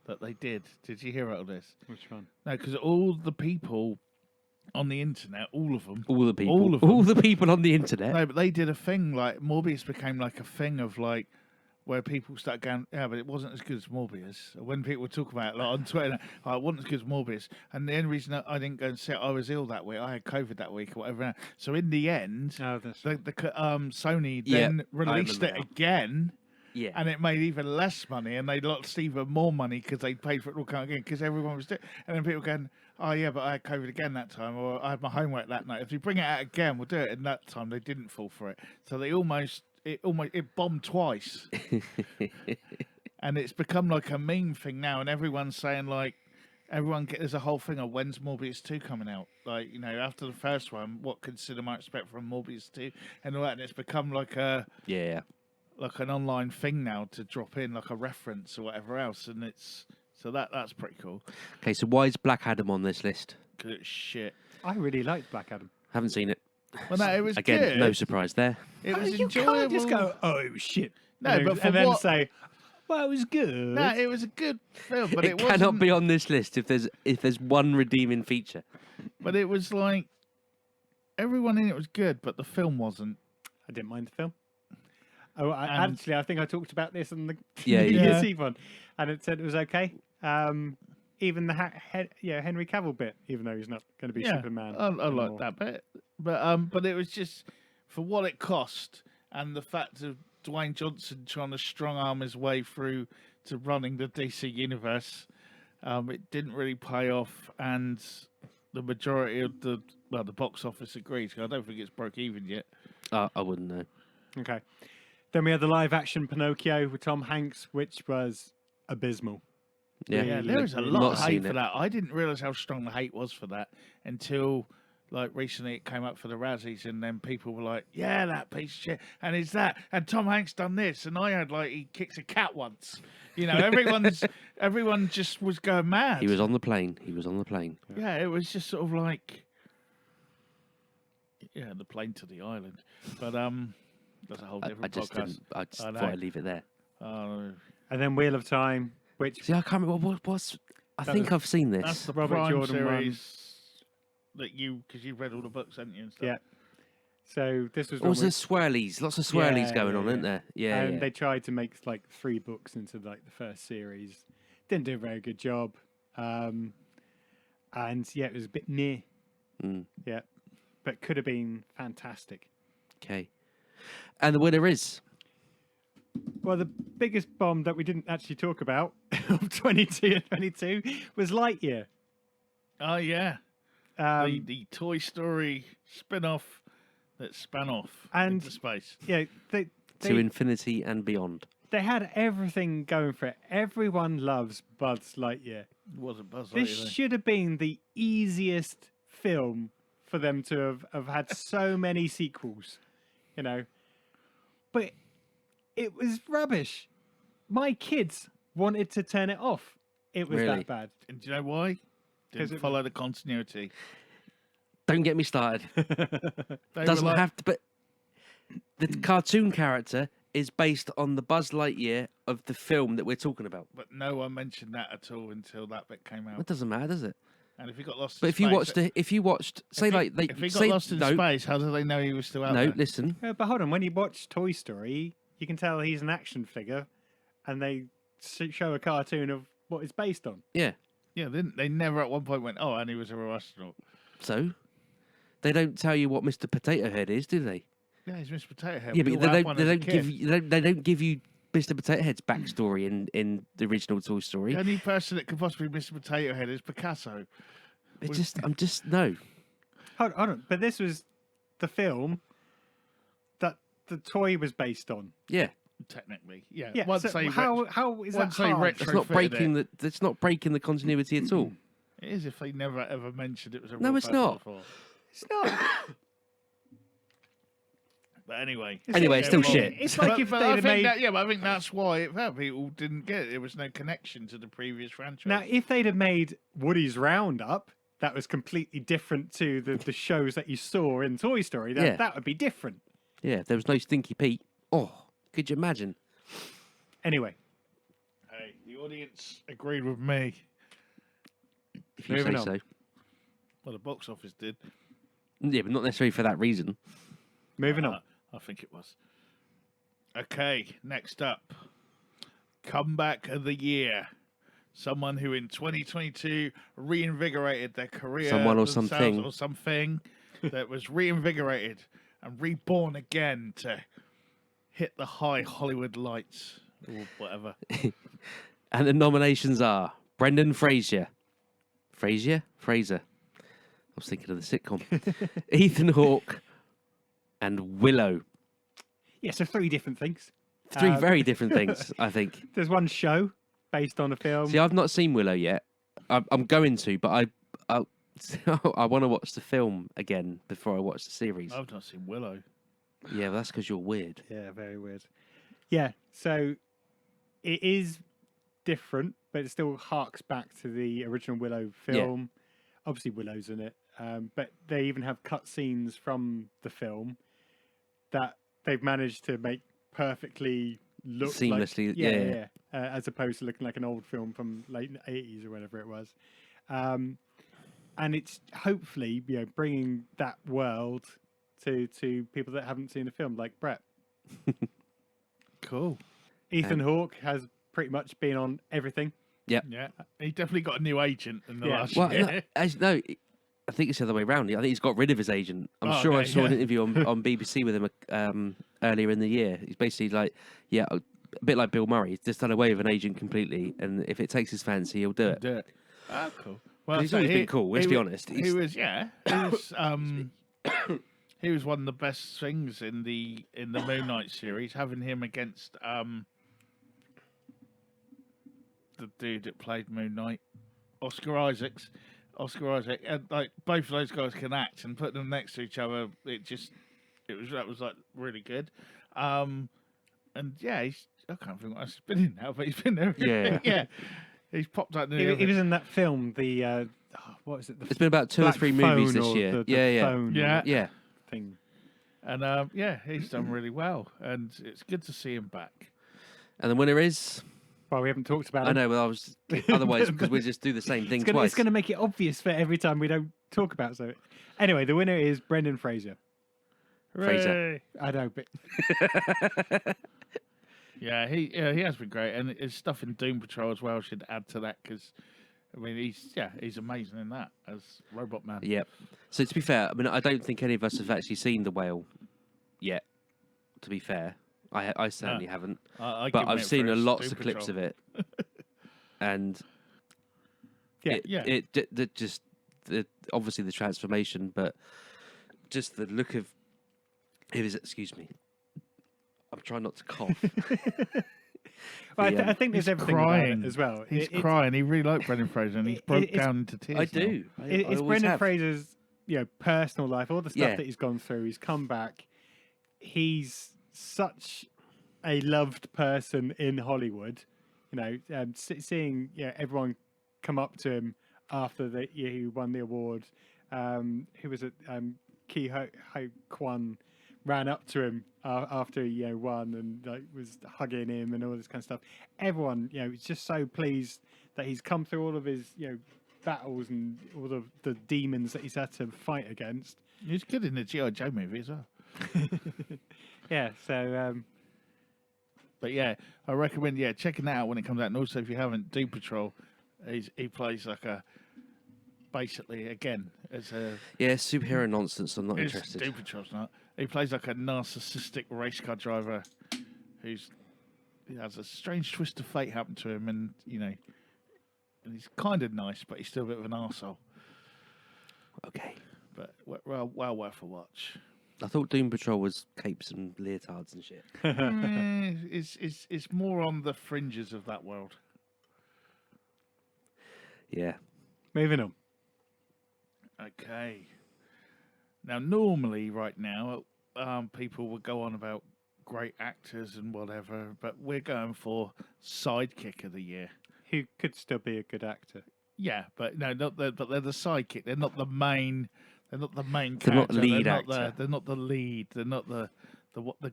that they did. Did you hear about this? Which one? No, because all the people on the internet, all of them, all the people, all of all them. the people on the internet. No, but they did a thing like Morbius became like a thing of like where people start going, yeah, but it wasn't as good as Morbius. When people talk about it like on Twitter, oh, it wasn't as good as Morbius. And the only reason I didn't go and see it, I was ill that week. I had COVID that week or whatever. So in the end, Oh, that's Sony Yeah, then I released remember it now. again. Yeah. And it made even less money, and they lost even more money because they paid for it all again because everyone was doing. And then people going, "Oh yeah, but I had COVID again that time, or I had my homework that night. If we bring it out again, we'll do it." And that time they didn't fall for it, so they it bombed twice, and it's become like a meme thing now, and everyone's saying like. There's a whole thing of when's Morbius 2 coming out? Like, you know, after the first one, what could cinema expect from Morbius 2 and all that? And it's become like Yeah. like an online thing now to drop in like a reference or whatever else, and it's so that's pretty cool. Okay, so why is Black Adam on this list? Cause it's shit. I really liked Black Adam. Haven't seen it. Well, no, it was Again, good. no surprise there. It was You enjoyable. can't just go, oh, it was shit. No, and then, but for and then what- say, well, it was good. No, it was a good film, but it it cannot wasn't. be on this list if there's one redeeming feature. But it was like everyone in it was good, but the film wasn't. I didn't mind the film. Oh, And- actually, I think I talked about this on the Yeah, New you Year's did. Eve one, and it said it was okay. Even the Henry Cavill bit, even though he's not going to be Yeah, Superman. I like anymore. that bit, but it was just for what it cost and the fact of Dwayne Johnson trying to strong arm his way through to running the DC universe. It didn't really pay off, and the majority of the box office agrees. I don't think it's broke even yet. I wouldn't know. Okay. Then we had the live action Pinocchio with Tom Hanks, which was abysmal. Yeah, Yeah, Really, there was a really lot not of hate seen for it. that. I didn't realize how strong the hate was for that until like recently it came up for the Razzies, and then people were like, "Yeah, that piece of shit," and is that, and Tom Hanks done this, and I had like he kicks a cat once. You know, everyone just was going mad. He was on the plane. Yeah, it was just sort of like, yeah, the plane to the island, but that's a whole I different just podcast. didn't. I just I thought know. I'd leave it there. And then Wheel of Time, which See, I can't remember what's. I That think was- I've seen That's this. the Robert Prime Jordan one. series that because you've read all the books, haven't you? And stuff. Yeah. So this was Also, one swirlies. Lots of swirlies Yeah, going yeah, on, yeah. isn't there? Yeah. and yeah. they tried to make like 3 books into like the first series. Didn't do a very good job. And yeah, it was a bit near. Mm, Yeah. But could have been fantastic. okay. And the winner is. Well, the biggest bomb that we didn't actually talk about of 22 and 22 was Lightyear. Oh yeah. Um, The Toy Story spin-off that span off And- into space. yeah, To they infinity and beyond. they had everything going for it. Everyone loves Buzz Lightyear. It wasn't Buzz This Lightyear. should have been the easiest film for them to have had so many sequels, you know. But it was rubbish. My kids wanted to turn it off. It was Really? that bad. And do you know why? 'Cause Didn't it- follow the continuity. Don't get me started. They were Doesn't like- have to. But the cartoon character is based on the Buzz Lightyear of the film that we're talking about. But no one mentioned that at all until that bit came out. It doesn't matter, does it? And if he got lost, But in if you space, watched, if you watched, say like they if he got say lost in no, space, how do they know he was still out no, there? listen. But hold on, when you watch Toy Story, you can tell he's an action figure, and they show a cartoon of what it's based on. Yeah. Yeah, they never at one point went, "Oh, and he was a real astronaut." So they don't tell you what Mr. Potato Head is, do they? Yeah, he's Mr. Potato Head. Yeah, We but all they had don't. one They as a don't kid. give you. They don't give you Mr. Potato Head's backstory in the original Toy Story. The only person that could possibly be Mr. Potato Head is Picasso. It's just. I'm just no. Hold on, but this was the film that the toy was based on. Yeah, Technically, yeah. Yeah, Once so they how is that once they hard? it's not Retrofitted breaking the. It's not breaking the continuity at all. It is if they never ever mentioned it was a No, real it's person not. before. It's not. But anyway. Anyway, it's still well, shit. It's like if but they'd I have think made that, yeah, but I think that's why people didn't get it. There was no connection to the previous franchise. now if they'd have made Woody's Roundup, that was completely different to the shows that you saw in Toy Story, Yeah. that would be different. Yeah, if there was no Stinky Pete. Oh, could you imagine? Anyway, Hey, the audience agreed with me. If you Moving say on. so. Well, the box office did. Yeah, but not necessarily for that reason. moving on. I think it was. Okay, next up. Comeback of the year. Someone who in 2022 reinvigorated their career. Someone or themselves something. Or something that was reinvigorated and reborn again to hit the high Hollywood lights or whatever. And the nominations are Brendan Fraser. Fraser? I was thinking of the sitcom. Ethan Hawke and Willow. Yeah, so 3 different things. Three very different things, I think. There's one show based on a film. See, I've not seen Willow yet. I'm going to, but I want to watch the film again before I watch the series. I've not seen Willow. Yeah, well, that's because you're weird. Yeah, very weird. Yeah, so it is different, but it still harks back to the original Willow film. Obviously, Willow's in it, but they even have cut scenes from the film that they've managed to make perfectly look Seamlessly, like, yeah. as opposed to looking like an old film from late 80s or whatever it was. And it's hopefully bringing that world to people that haven't seen the film, like Brett. Cool. Ethan Hawke has pretty much been on everything. Yeah, he definitely got a new agent in the last Well, year. no, I think it's the other way around. I think he's got rid of his agent. I'm Oh, sure I okay, saw an yeah. interview on BBC with him earlier in the year. He's basically like, a bit like Bill Murray. He's just done away with an agent completely, and if it takes his fancy, he'll do it. Do it. Oh, cool. Well, He's so always been cool, let's be honest. He was he was one of the best things in the Moon Knight series, having him against the dude that played Moon Knight, Oscar Isaac, and like both of those guys can act, and putting them next to each other, that was like really good. And yeah, I can't think what else he's been in now, but he's been there. Yeah. yeah. He's popped out. He was in that film, the what is it? The It's been about 2 or Black 3 movies Phone this or year. the Yeah. phone Yeah. thing. And yeah, he's done really well, and it's good to see him back. And the winner is. Well, we haven't talked about I it. know, but I was otherwise because we just do the same thing twice. It's going to make it obvious for every time we don't talk about it. Anyway, the winner is Brendan Fraser. Fraser. I know, but Yeah, he has been great, and his stuff in Doom Patrol as well should add to that because, I mean, he's amazing in that as Robot Man. Yep. So to be fair, I mean, I don't think any of us have actually seen The Whale yet. To be fair, I certainly haven't. I But give him I've it seen for his lots Doom of clips Patrol. of it, and Yeah. it just obviously the transformation, but just the look of excuse me. I'm trying not to cough. Well, The, I think there's He's everything crying about it as well. He's It's- crying. He really liked Brendan Fraser, and he's broke it's- down into tears. I now. do. It's always Brendan have. Fraser's personal life, all the stuff Yeah. that he's gone through. He's come back. He's such a loved person in Hollywood. Seeing everyone come up to him after he won the award. Who was it? Ki Ho Kwan ran up to him after he won and was hugging him and all this kind of stuff. Everyone is just so pleased that he's come through all of his battles and all of the demons that he's had to fight against. He's good in the G.I. Joe movie as well. Yeah, so But yeah, I recommend checking that out when it comes out. And also, if you haven't, Doom Patrol, he plays like basically again as a superhero nonsense. I'm not Doom interested. Patrol's not. He plays like a narcissistic race car driver he has a strange twist of fate happen to him, and and he's kind of nice, but he's still a bit of an arsehole. Okay. But well worth a watch. I thought Doom Patrol was capes and leotards and shit. It's more on the fringes of that world. Yeah. moving on. Okay. Now, normally, right now, people would go on about great actors and whatever, but we're going for sidekick of the year. Who could still be a good actor? Yeah, but no, not the. But they're the sidekick. They're not the main. They're not the main They're not character. lead they're not actor. They're not the lead. They're not the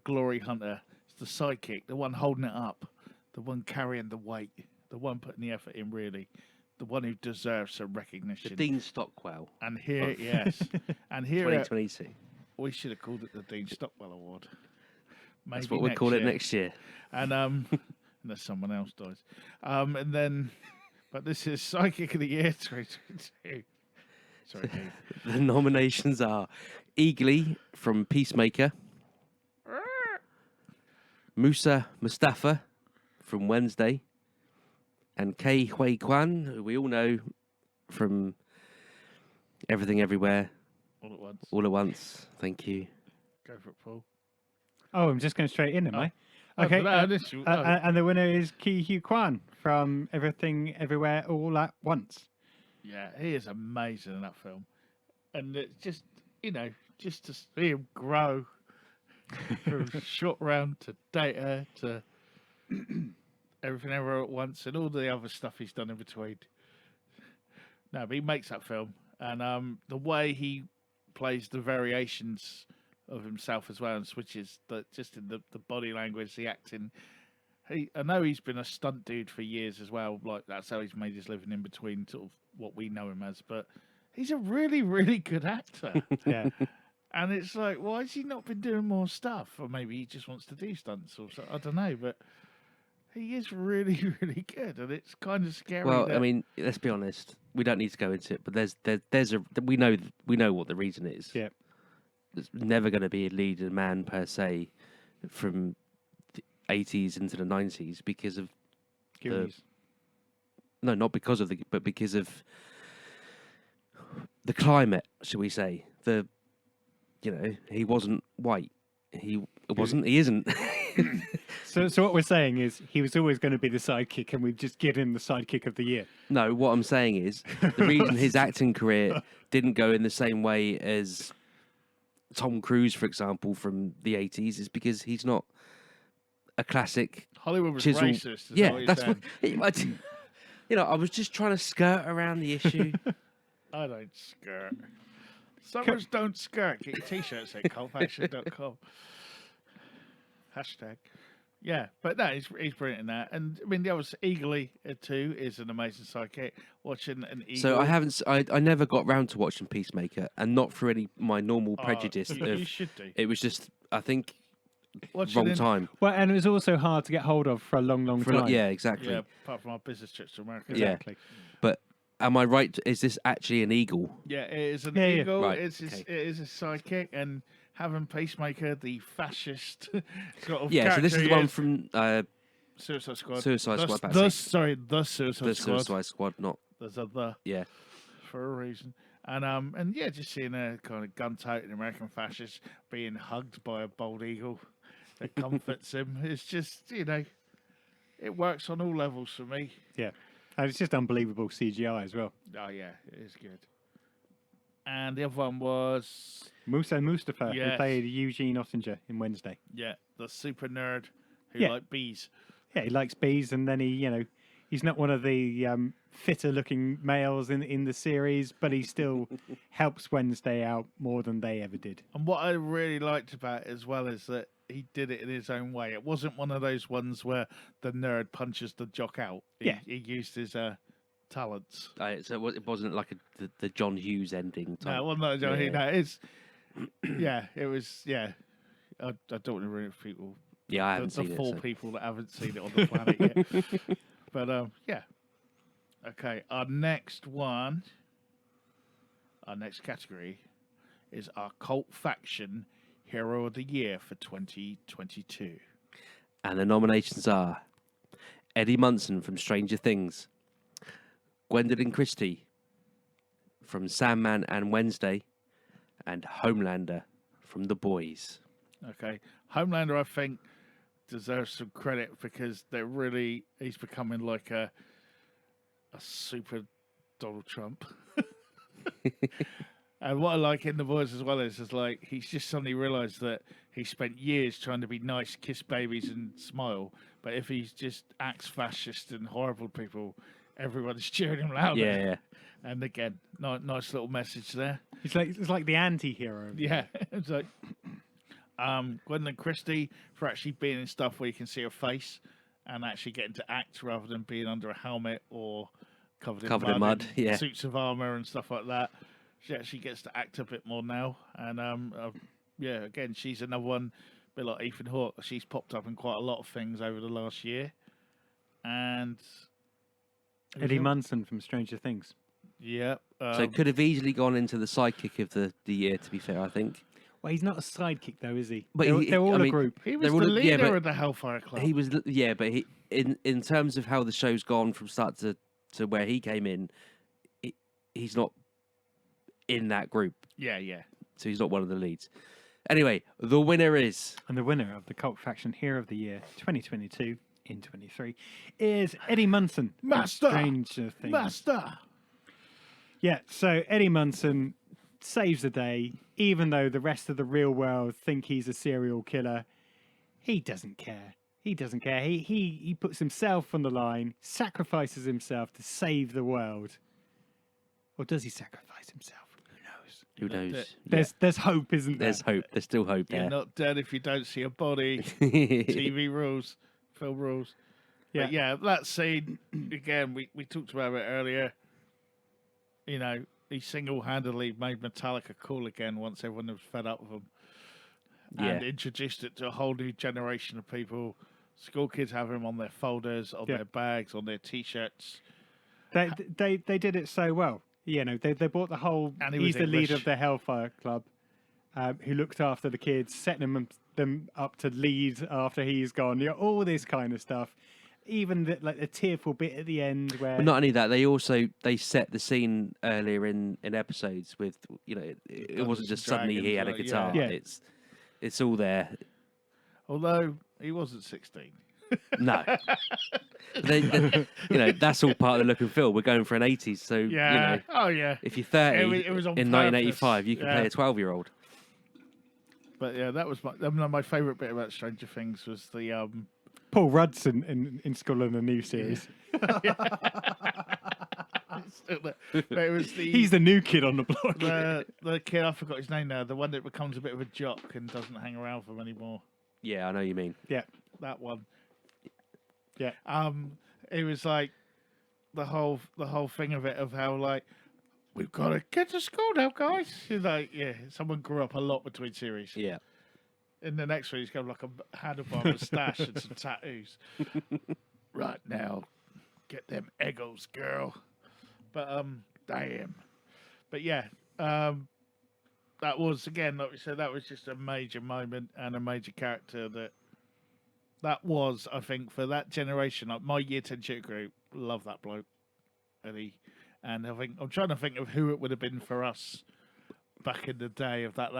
glory hunter. It's the sidekick, the one holding it up, the one carrying the weight, the one putting the effort in. Really, the one who deserves some The recognition. Dean Stockwell, And here, of yes, and here 2022. we should have called it the Dean Stockwell Award. Maybe That's what we'll call it next year. And unless someone else dies, and then, but this is Psychic of the Year 2022. Sorry, Dave. The nominations are Eagly from Peacemaker, Musa Mustafa from Wednesday, and Kei Hui Kwan, who we all know from Everything Everywhere All at once. All at Once. Thank you. Go for it, Paul. Oh, I'm just going straight in, am I? Oh, Okay. but no, this you- oh. And the winner is Ki Hugh Kwan from Everything Everywhere All at Once. Yeah, he is amazing in that film, and it's just just to see him grow from short round to data to everything ever at once, and all the other stuff he's done in between. No, but he makes that film, and the way he plays the variations of himself as well, and switches just in the body language, the acting. I know he's been a stunt dude for years as well. Like that's how he's made his living in between sort of what we know him as. But he's a really, really good actor. Yeah. And it's like, why has he not been doing more stuff? Or maybe he just wants to do stunts or so. I don't know. But he is really, really good, and it's kind of scary. Well, that- I mean, let's be honest. We don't need to go into it, but there's a we know what the reason is. Yeah. There's never going to be a leader man per se from the 80s into the 90s because of Goonies. no, not because of but because of the climate, shall we say? He wasn't white. He wasn't. He isn't. So what we're saying is he was always going to be the sidekick, and we've just given him the sidekick of the year. No, what I'm saying is the reason his acting career didn't go in the same way as Tom Cruise, for example, from the 80s, is because he's not a classic Hollywood was chisel. racist. Is Yeah, what that's saying. what. I was just trying to skirt around the issue. I don't skirt. Summers don't skirt. Get your t-shirts at cultaction.com. Hashtag. Yeah, but no, he's brilliant in that. And I mean, the other Eagly too is an amazing sidekick. Watching an eagle. So I haven't. I never got round to watching Peacemaker, and not through any my normal Oh, prejudice. you should do. It was just, I think, Watching wrong in- time. Well, and it was also hard to get hold of for a long, long time. Yeah, exactly. Yeah, apart from our business trips to America. Yeah. Exactly. But am I right? Is this actually an eagle? Yeah, it is an Yeah, yeah. eagle. Right, It okay. is a sidekick, and having Peacemaker, the fascist sort of Yeah. So this is character the he one from Suicide Squad. Suicide The- Squad. The, Patsy. sorry, the Suicide The Squad. Suicide Squad, not There's a the yeah. for a reason. And yeah, just seeing a kind of gun-toting American fascist being hugged by a bald eagle that comforts him. It's just, it works on all levels for me. Yeah. And it's just unbelievable CGI as well. Oh, yeah, it is good. And the other one was, Musa Mustafa, who Yes. played Eugene Ottinger in Wednesday. yeah, the super nerd who Yeah. liked bees. Yeah, he likes bees, and then he's not one of the fitter-looking males in the series, but he still helps Wednesday out more than they ever did. And what I really liked about it as well is that he did it in his own way. It wasn't one of those ones where the nerd punches the jock out. Yeah. He used his talents. So it wasn't like the John Hughes ending. Type. No, it wasn't like Johnny. Yeah. No, it's yeah, it was yeah. I don't want to ruin it for people. Yeah, I haven't the seen it. four so- people that haven't seen it on the planet yet. But yeah. Okay, our next category is our cult faction hero of the year for 2022. And the nominations are Eddie Munson from Stranger Things, Gwendolyn Christie from Sandman and Wednesday, and Homelander from The Boys. Okay, Homelander, I think, deserves some credit because he's becoming like a super Donald Trump. And what I like in The Boys as well is like he's just suddenly realised that he spent years trying to be nice, kiss babies and smile, but if he just acts fascist and horrible to people, everyone's cheering him louder. Yeah. And again, nice little message there. It's like the anti-hero. Yeah, it's like Gwendolyn Christie for actually being in stuff where you can see her face and actually getting to act rather than being under a helmet or covered in mud, yeah. suits of armor and stuff like that. She actually gets to act a bit more now, and yeah, again, she's another one, a bit like Ethan Hawke. She's popped up in quite a lot of things over the last year, and Eddie Munson from Stranger Things. Yeah. So could have easily gone into the sidekick of the year, to be fair, I think. Well, he's not a sidekick, though, is he? But They're all a group. He was the all leader of the Hellfire Club. He was, yeah, but he in terms of how the show's gone from start to where he came in, he's not in that group. Yeah, yeah. So he's not one of the leads. Anyway, the winner is... And the winner of the Cult Faction Hero of the Year 2022 in 23 is Eddie Munson. from Master! Stranger Things. Master! Yeah, so Eddie Munson saves the day, even though the rest of the real world think he's a serial killer. He doesn't care. He doesn't care. He puts himself on the line, sacrifices himself to save the world. Or does he sacrifice himself? Who knows? Who knows? There's hope, isn't there? There's hope. There's still hope You're there. not dead if you don't see a body. TV rules, film rules. Yeah. But yeah, that scene, again, we talked about it earlier. You know, he single-handedly made Metallica cool again once everyone was fed up with them. And introduced it to a whole new generation of people. School kids have him on their folders, on their bags, on their T-shirts. They did it so well. You know, they brought the whole... And he's the leader English. of the Hellfire Club, who looked after the kids, setting them up to lead after he's gone. You know, all this kind of stuff. Even the tearful bit at the end where... But not only that, they set the scene earlier in episodes with, you know, it wasn't just suddenly he had a Dragons, guitar. yeah. It's all there. Although he wasn't 16. No. You know, that's all part of the look and feel. We're going for an 80s, so, Yeah. you know, Oh, yeah. if you're 30 It was on in purpose. 1985, you can play a 12-year-old. But yeah, that was my favourite bit about Stranger Things was the Paul Rudd's in Skull in the new series. but it was He's the new kid on the block. the kid, I forgot his name now, the one that becomes a bit of a jock and doesn't hang around for them anymore. Yeah, I know what you mean. Yeah. That one. Yeah. It was like the whole thing of it, of how like we've got to get to school now, guys. It's like, yeah, someone grew up a lot between series. Yeah. In the next one, he's got like a handlebar moustache and some tattoos. Right now, get them eggles, girl. But damn. But yeah, that was, again, like we said, that was just a major moment and a major character that was, I think, for that generation, like my year 10 shit group, love that bloke, Eddie. And I think I'm trying to think of who it would have been for us back in the day of that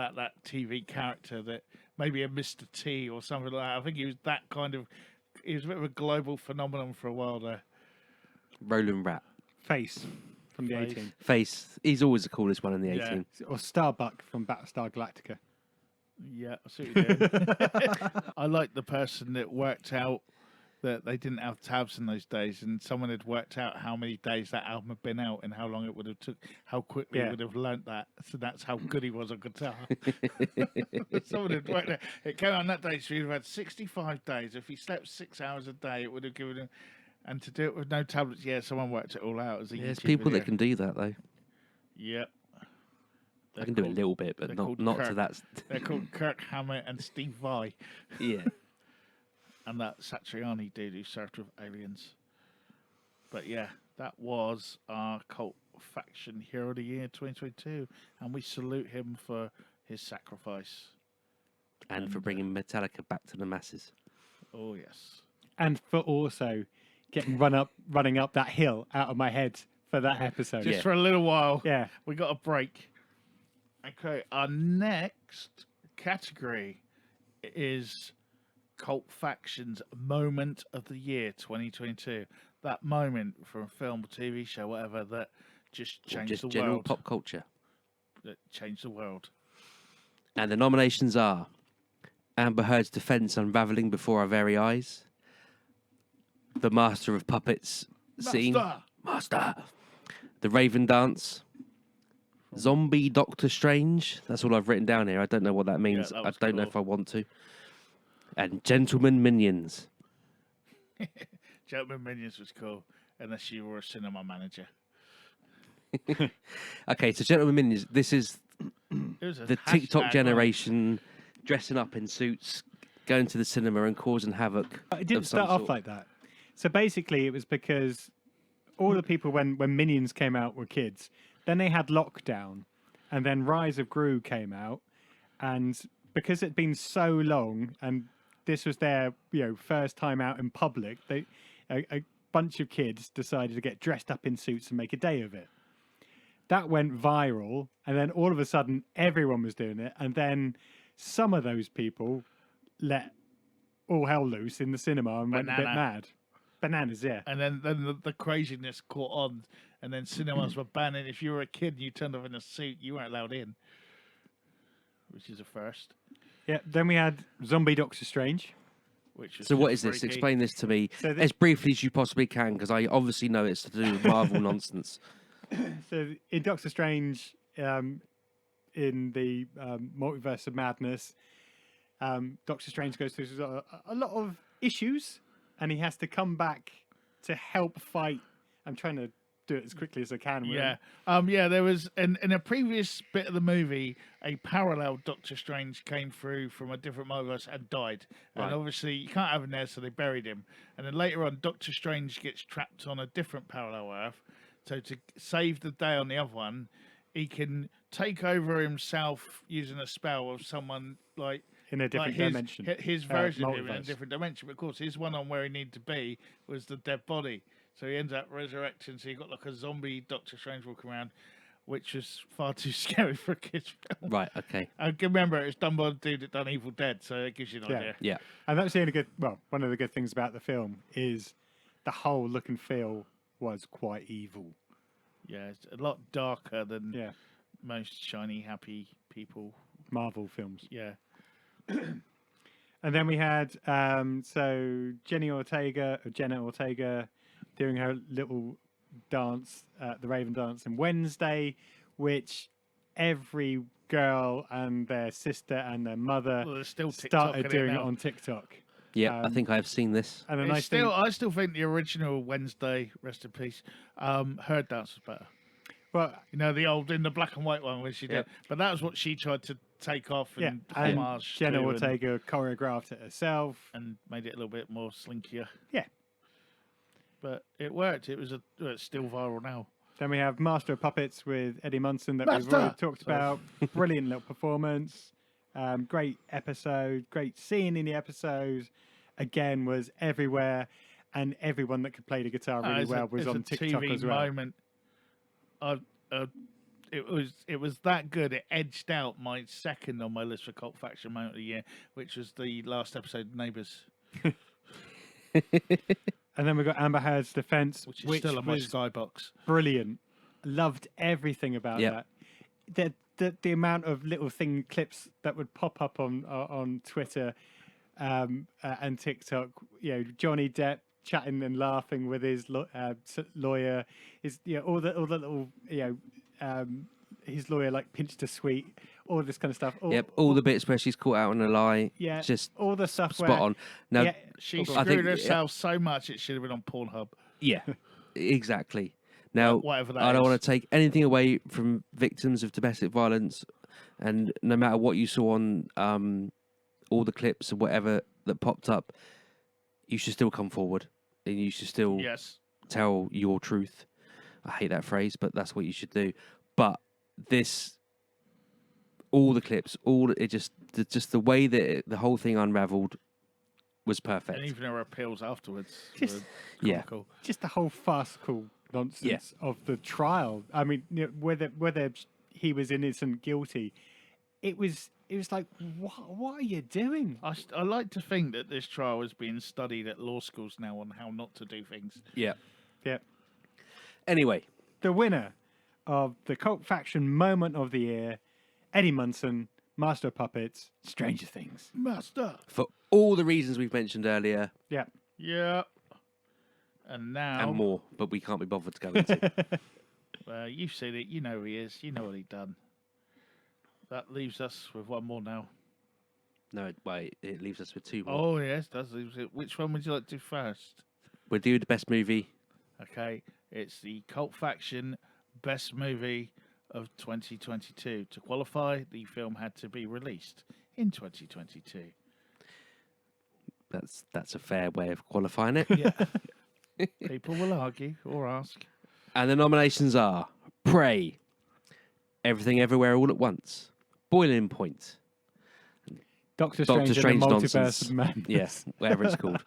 TV character, that maybe a Mr. T or something like that. I think he was that kind of, he was a bit of a global phenomenon for a while there. Roland Rat. Face from the Face. 18. Face. He's always the coolest one in the 18. Or Starbuck from Battlestar Galactica. Yeah, I see what you're doing. I like the person that worked out that they didn't have tabs in those days, and someone had worked out how many days that album had been out and how long it would have took, how quickly he would have learnt that. So that's how good he was on guitar. Someone had worked out. It came out on that day, so he'd have had 65 days. If he slept 6 hours a day, it would have given him. And to do it with no tablets, yeah, someone worked it all out. As a There's YouTube people video. that can do that, though. Yep. I can do a little bit, but they're not called to Kirk. that. They're called Kirk Hammett and Steve Vai. Yeah. And that Satriani dude who surfed with aliens. But yeah, that was our Cult Faction Hero of the Year 2022. And we salute him for his sacrifice. And for bringing Metallica back to the masses. Oh, yes. And for also getting running up that hill out of my head for that episode. Just for a little while. Yeah. We got a break. Okay, our next category is Cult Faction's Moment of the Year 2022. That moment from a film, TV show, whatever, that just changed Just the general world. pop culture. That changed the world. And the nominations are Amber Heard's defence unravelling before our very eyes, the Master of Puppets scene, Master. The Raven Dance. Zombie Doctor Strange. That's all I've written down here. I don't know what that means. that I was don't know cool. if I want to. And Gentleman Minions. Gentleman Minions was cool, unless you were a cinema manager. Okay, so Gentleman Minions. This is It was a the hashtag, TikTok wasn't it? generation dressing up in suits, going to the cinema and causing havoc. It didn't of some start off sort. like that. So basically, it was because all the people when Minions came out were kids. Then they had Lockdown, and then Rise of Gru came out, and because it'd been so long, and this was their first time out in public, a bunch of kids decided to get dressed up in suits and make a day of it. That went viral, and then all of a sudden, everyone was doing it, and then some of those people let all hell loose in the cinema and went a bit Banana. mad. Bananas, yeah. And then the craziness caught on, and then cinemas were banning. If you were a kid and you turned up in a suit, you weren't allowed in, which is a first. Yeah. Then we had Zombie Doctor Strange. Which was So what is just this? freaky. Explain this to me So as briefly as you possibly can, because I obviously know it's to do with Marvel nonsense. So in Doctor Strange, in the Multiverse of Madness, Doctor Strange goes through a lot of issues, and he has to come back to help fight. I'm trying to do it as quickly as I can. Yeah. There was in a previous bit of the movie, a parallel Doctor Strange came through from a different multiverse and died. Right. And obviously you can't have him there, so they buried him. And then later on, Doctor Strange gets trapped on a different parallel Earth. So to save the day on the other one, he can take over himself using a spell of someone like in a different his, dimension. His version of him in a multiverse. different dimension. But of course, his one on where he needed to be was the dead body. So he ends up resurrecting. So you got like a zombie Doctor Strange walking around, which was far too scary for a kid's film. Right, okay. I can remember it's done by the dude that done Evil Dead, so it gives you an Yeah. idea. Yeah. And that's the only good. Well, one of the good things about the film is the whole look and feel was quite evil. Yeah, it's a lot darker than Yeah, most shiny, happy people. Marvel films. Yeah. And then we had Jenna Ortega doing her little dance, the Raven Dance on Wednesday, which every girl and their sister and their mother Well, there's still TikTok started in doing it now. on TikTok. Yeah, I Um, think I've seen this. And a It's nice still, thing. I still think the original Wednesday, rest in peace, her dance was better. Well, You know, the old in the black and white one where she did. Yep. But that was what she tried to take off yeah, and and homage Jenna to Ortega choreographed it herself. and made it a little bit more slinkier. Yeah. But it worked. It's still viral now. Then we have Master of Puppets with Eddie Munson that we've Master! already talked Sorry. about. Brilliant little performance. Great episode. Great scene in the episode. Again, was everywhere. And everyone that could play the guitar really It's well was it's on a TikTok TV as well. moment. It was that good. It edged out my second on my list for cult faction moment of the year, which was the last episode of Neighbours, And then we've got Amber Heard's Defense, which is still on my was skybox. brilliant. Loved everything about Yep. that. The amount of little clips that would pop up on Twitter and TikTok. You know, Johnny Depp chatting and laughing with his lawyer. Is all the little his lawyer like pinched a sweet. All this kind of stuff. Yep, all the bits where she's caught out on a lie. Yeah, Just all the stuff spot where, on. Now, yeah, She I screwed think- herself so much it should have been on Pornhub. yeah, exactly. Now, Whatever that I don't is. want to take anything away from victims of domestic violence, and no matter what you saw on all the clips or whatever that popped up, you should still come forward and you should still Yes. tell your truth. I hate that phrase, but that's what you should do. But this, all the clips, just the way that the whole thing unraveled was perfect. And even her appeals afterwards. Just- were Yeah. comical. just the whole farcical nonsense of the trial. I mean, whether he was innocent, guilty, it was like, what are you doing? I like to think that this trial is being studied at law schools now on how not to do things. Yeah. Yeah, Anyway, the winner of the cult faction moment of the year, Eddie Munson, Master of Puppets, Stranger Things. Master. for all the reasons we've mentioned earlier, Yeah, Yeah. And now, and more, but we can't be bothered to go into. you've seen it. You know who he is. You know what he done. That leaves us with one more now. No, wait, it leaves us with two more. Oh yes, does leave it. Which one would you like to do first? We'll do the best movie. Okay, it's the Cult Faction Best Movie of 2022. To qualify, the film had to be released in 2022. That's a fair way of qualifying it. Yeah. People will argue or ask. And the nominations are Prey, Everything Everywhere All at Once, Boiling Point, Doctor Strange and the Multiverse nonsense. of Madness. Yes, whatever it's called.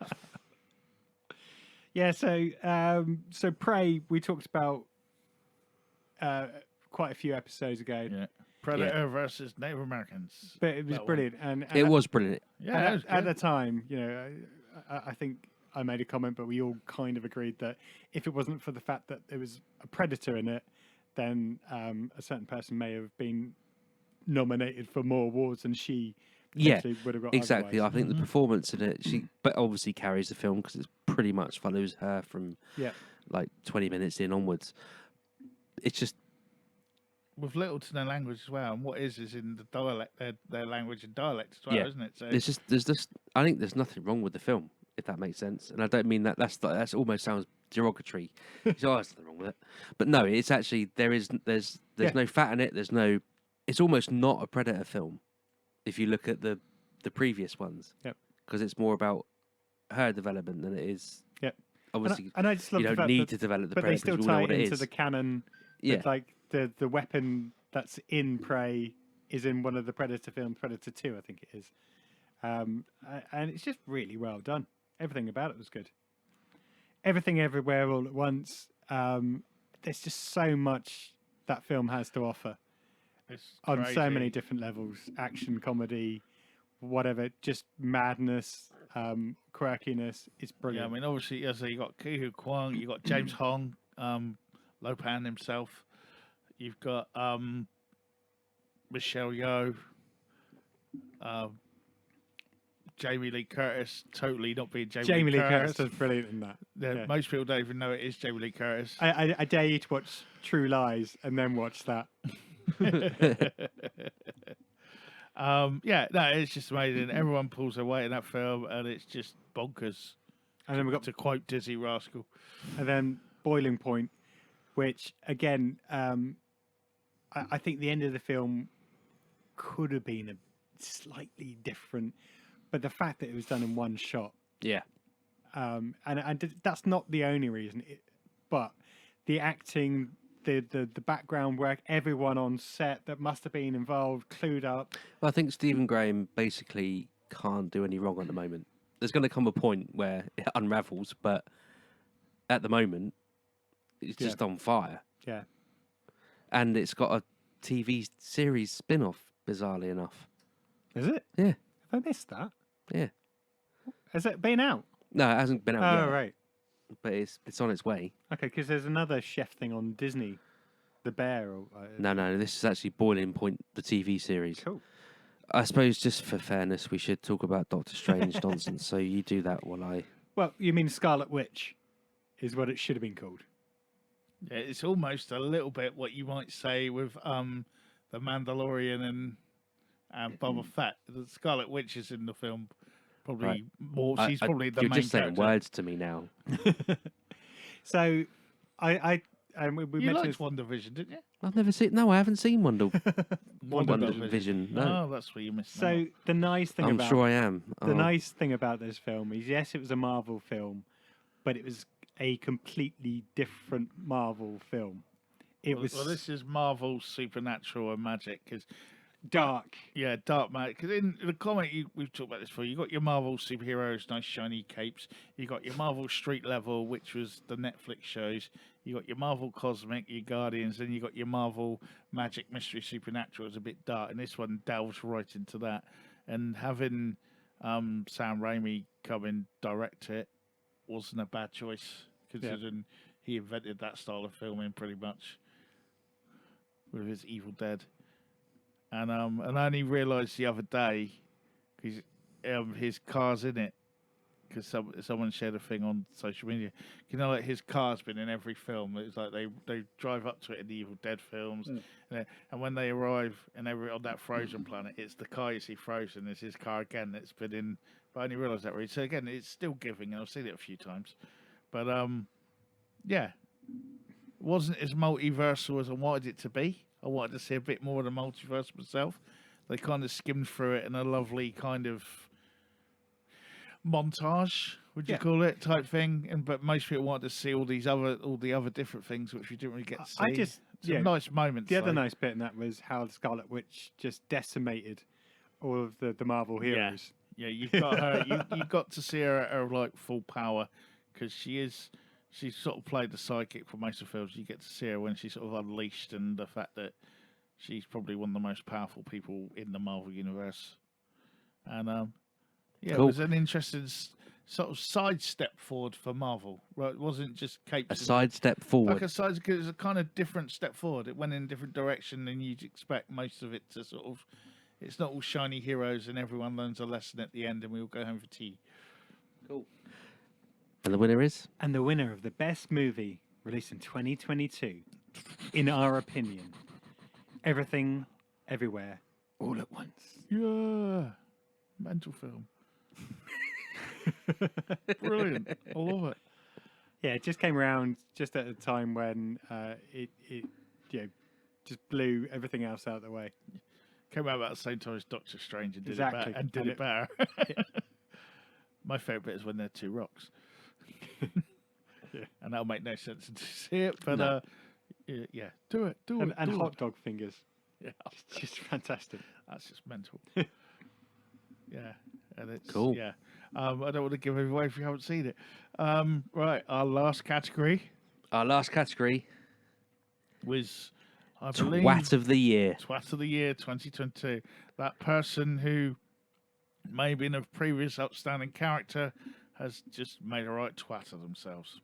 Yeah, so Prey we talked about quite a few episodes ago, Yeah. Predator versus Native Americans. but it was That one. brilliant. And It was brilliant. Yeah, that was at good. the time, you know, I think I made a comment, but we all kind of agreed that if it wasn't for the fact that there was a predator in it, then a certain person may have been nominated for more awards than she Yeah, potentially would have got. exactly. Otherwise. I think the performance in it, but obviously carries the film because it pretty much follows her from Yeah. like 20 minutes in onwards. It's just With little to no language as well. And what is in the dialect, their language and dialect as well, Yeah. isn't it? So there's just I think there's nothing wrong with the film, if that makes sense. And I don't mean that that's almost sounds derogatory. So, there's nothing wrong with it. But no, it's actually there's Yeah. no fat in it. It's almost not a Predator film if you look at the previous ones. Yep. Because it's more about her development than it is. Yep. Obviously, And I just love you the don't fact need that, to develop the but they Predator still because we all know tie what it it into is. the canon. Yeah. With, like the weapon that's in Prey is in one of the Predator films, Predator 2, I think it is. And it's just really well done. Everything about it was good. Everything Everywhere All at Once. There's just so much that film has to offer it's on so many crazy. different levels: action, comedy, whatever, just madness, quirkiness. It's Yeah, I brilliant. mean, obviously, so you got Ke Huy Quan, you got James Hong, Lopan himself, you've got Michelle Yeoh, Jamie Lee Curtis, totally not being Jamie Lee Curtis does brilliant in that. Yeah, Yeah. most people don't even know it is Jamie Lee Curtis. I dare you to watch True Lies and then watch that. Yeah, no, it's just amazing. Everyone pulls their weight in that film, and it's just bonkers. And then we got To quote Dizzy Rascal. and then Boiling Point, which again, I think the end of the film could have been a slightly different, but the fact that it was done in one shot, Yeah. and that's not the only reason, but the acting, the background work, everyone on set that must have been involved, clued up. Well, I think Stephen Graham basically can't do any wrong at the moment. There's going to come a point where it unravels, but at the moment, it's Yeah. just on fire. Yeah. And it's got a TV series spin off, bizarrely enough. Is it? Yeah. Have I missed that? Yeah. Has it been out? No, it hasn't been out Oh, yet, right. but it's on its way. Okay, because there's another chef thing on Disney, The Bear. Or, No, this is actually Boiling Point, the TV series. Cool. I suppose just for fairness, we should talk about Doctor Strange nonsense. So you do that while I. Well, you mean Scarlet Witch is what it should have been called. Yeah, it's almost a little bit what you might say with the Mandalorian and Boba Fett. The Scarlet Witch is in the film. Probably Right. more. She's probably the You're main just saying character. words to me now. So, we You mentioned liked this. WandaVision, didn't you? I've never seen. No, I haven't seen Wonder WandaVision. Vision. No, Oh, that's where you missed. So the nice thing I'm about sure I am. the Oh, nice thing about this film is, yes, it was a Marvel film, but it was a completely different Marvel film. It was Well, this is Marvel supernatural and magic because dark. yeah, dark magic. Because in the comic, we've talked about this before. You got your Marvel superheroes, nice shiny capes. You got your Marvel Street Level, which was the Netflix shows. You got your Marvel Cosmic, your Guardians, then you got your Marvel Magic Mystery Supernatural. It's a bit dark, and this one delves right into that. And having Sam Raimi come and direct it wasn't a bad choice, considering he invented that style of filming pretty much with his Evil Dead. And I only realised the other day because his car's in it. because someone shared a thing on social media. You know, like his car's been in every film. It's like they drive up to it in the Evil Dead films, and when they arrive on that frozen planet, it's the car you see frozen. It's his car again. It's been in. But I only realised that really. So again, it's still giving, and I've seen it a few times. But yeah, it wasn't as multiversal as I wanted it to be. I wanted to see a bit more of the multiverse myself. They kind of skimmed through it in a lovely kind of montage, would you call it, type thing. But most people wanted to see all the other different things which we didn't really get to see. Some nice moments. The other nice bit in that was how the Scarlet Witch just decimated all of the Marvel heroes. Yeah, you've got her. You got to see her at her like full power, because she's sort of played the sidekick for most of the films. You get to see her when she's sort of unleashed, and the fact that she's probably one of the most powerful people in the Marvel universe. And it was an interesting sort of sidestep forward for Marvel. Right, it wasn't just capes. A sidestep forward. Like it was a kind of different step forward. It went in a different direction than you'd expect most of it to sort of. It's not all shiny heroes and everyone learns a lesson at the end and we all go home for tea. Cool. And the winner is? And the winner of the best movie released in 2022, in our opinion, Everything, Everywhere, All at Once. Yeah. Mental film. Brilliant. I love it. Yeah, it just came around just at a time when it just blew everything else out of the way. Came out about the same time as Doctor Strange and did it better. My favourite bit is when they're two rocks. And that'll make no sense to see it, but do it. And hot dog fingers. Yeah. Just fantastic. That's just mental. Yeah. And it's cool. Yeah. I don't want to give it away if you haven't seen it. Right, our last category was, I believe, Twat of the Year. Twat of the Year 2022. That person who may have been a previous outstanding character has just made a right twat of themselves.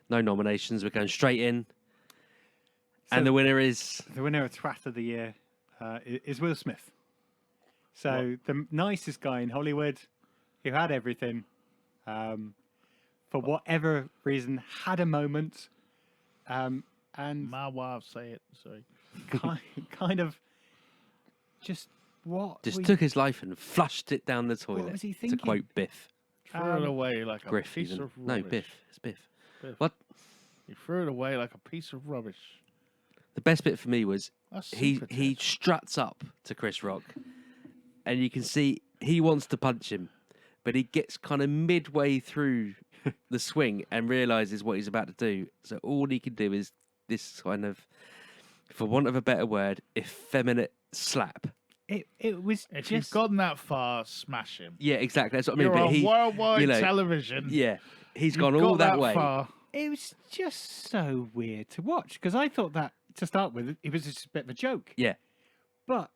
No nominations. We're going straight in. So and the winner is... The winner of Twat of the Year is Will Smith. So the nicest guy in Hollywood who had everything, for whatever reason, had a moment, and my wife say it. Sorry, kind of just took his life and flushed it down the toilet. What was he thinking? To quote Biff. Threw it away like a Griff, piece even. of rubbish. No, Biff. It's Biff. Biff. What? He threw it away like a piece of rubbish. The best bit for me was That's he struts up to Chris Rock, and you can see he wants to punch him, but he gets kind of midway through the swing and realizes what he's about to do. So all he can do is this kind of, for want of a better word, effeminate slap. It was if you've gotten that far, smash him. Yeah, exactly. That's what I mean. You're but on he, worldwide television. Yeah, he's You've gone got all that way. Far. It was just so weird to watch because I thought that to start with it was just a bit of a joke. Yeah, but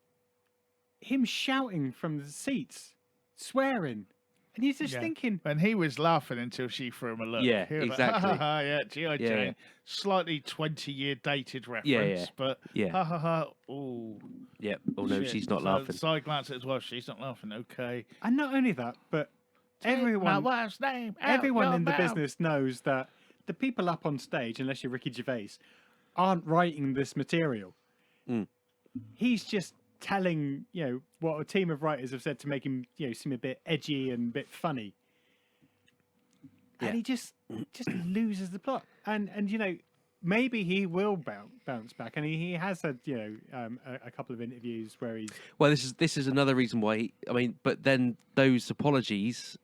him shouting from the seats, swearing, and you're just thinking. And he was laughing until she threw him a look. Yeah, he was exactly. Like, ha ha ha, yeah, G.I. Jane. Yeah. Slightly 20-year dated reference, but ha ha ha, ooh. Yeah. Oh no, shit. she's not laughing. Side glance at it as well. She's not laughing. Okay. And not only that, but My everyone wife's name. everyone in the business knows that the people up on stage, unless you're Ricky Gervais, aren't writing this material. Mm. He's just telling, what a team of writers have said to make him, seem a bit edgy and a bit funny. Yeah. And he just loses the plot. And maybe he will bounce back. And he has had, a couple of interviews where he's... Well, this is another reason why but then those apologies,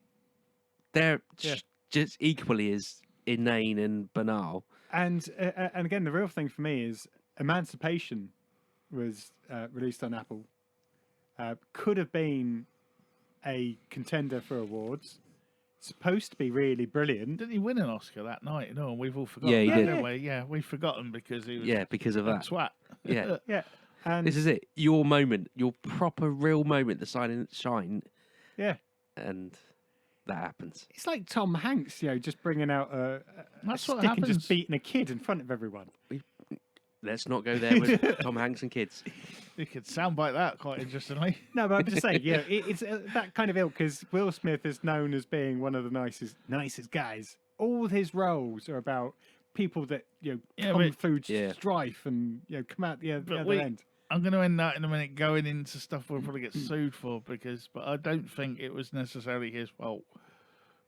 they're just equally as inane and banal. And again, the real thing for me is Emancipation was released on Apple. Could have been a contender for awards. Supposed to be really brilliant. Didn't he win an Oscar that night? No, we've all forgotten. Yeah, he did. Didn't we? Yeah, we've forgotten because he was because of a that. twat. Yeah. Yeah. And This is it. Your moment. Your proper, real moment. The shine. yeah. And that happens. It's like Tom Hanks, just bringing out a That's stick what and happens. just beating a kid in front of everyone. Let's not go there with Tom Hanks and kids. You could soundbite that quite interestingly. No, but I'm just saying, yeah, it's that kind of ilk because Will Smith is known as being one of the nicest guys. All his roles are about people that come through strife and come out the other end. I'm going to end that in a minute, going into stuff we'll probably get sued for but I don't think it was necessarily his fault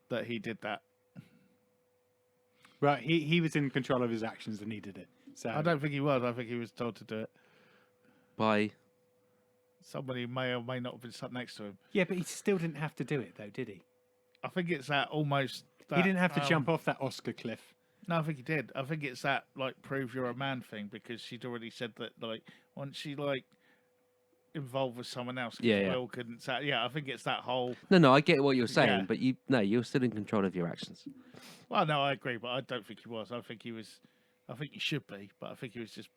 that he did that. Right, he was in control of his actions and he did it. So I don't think he was. I think he was told to do it. By Somebody may or may not have been sat next to him. Yeah, but he still didn't have to do it, though, did he? I think it's that almost. That, he didn't have to jump off that Oscar cliff. No, I think he did. I think it's that prove you're a man thing because she'd already said that once she involved with someone else. Will couldn't say. Yeah, I think it's that whole. No, I get what you're saying, but you're still in control of your actions. Well, no, I agree, but I don't think he was. I think he was. I think he should be, but I think he was just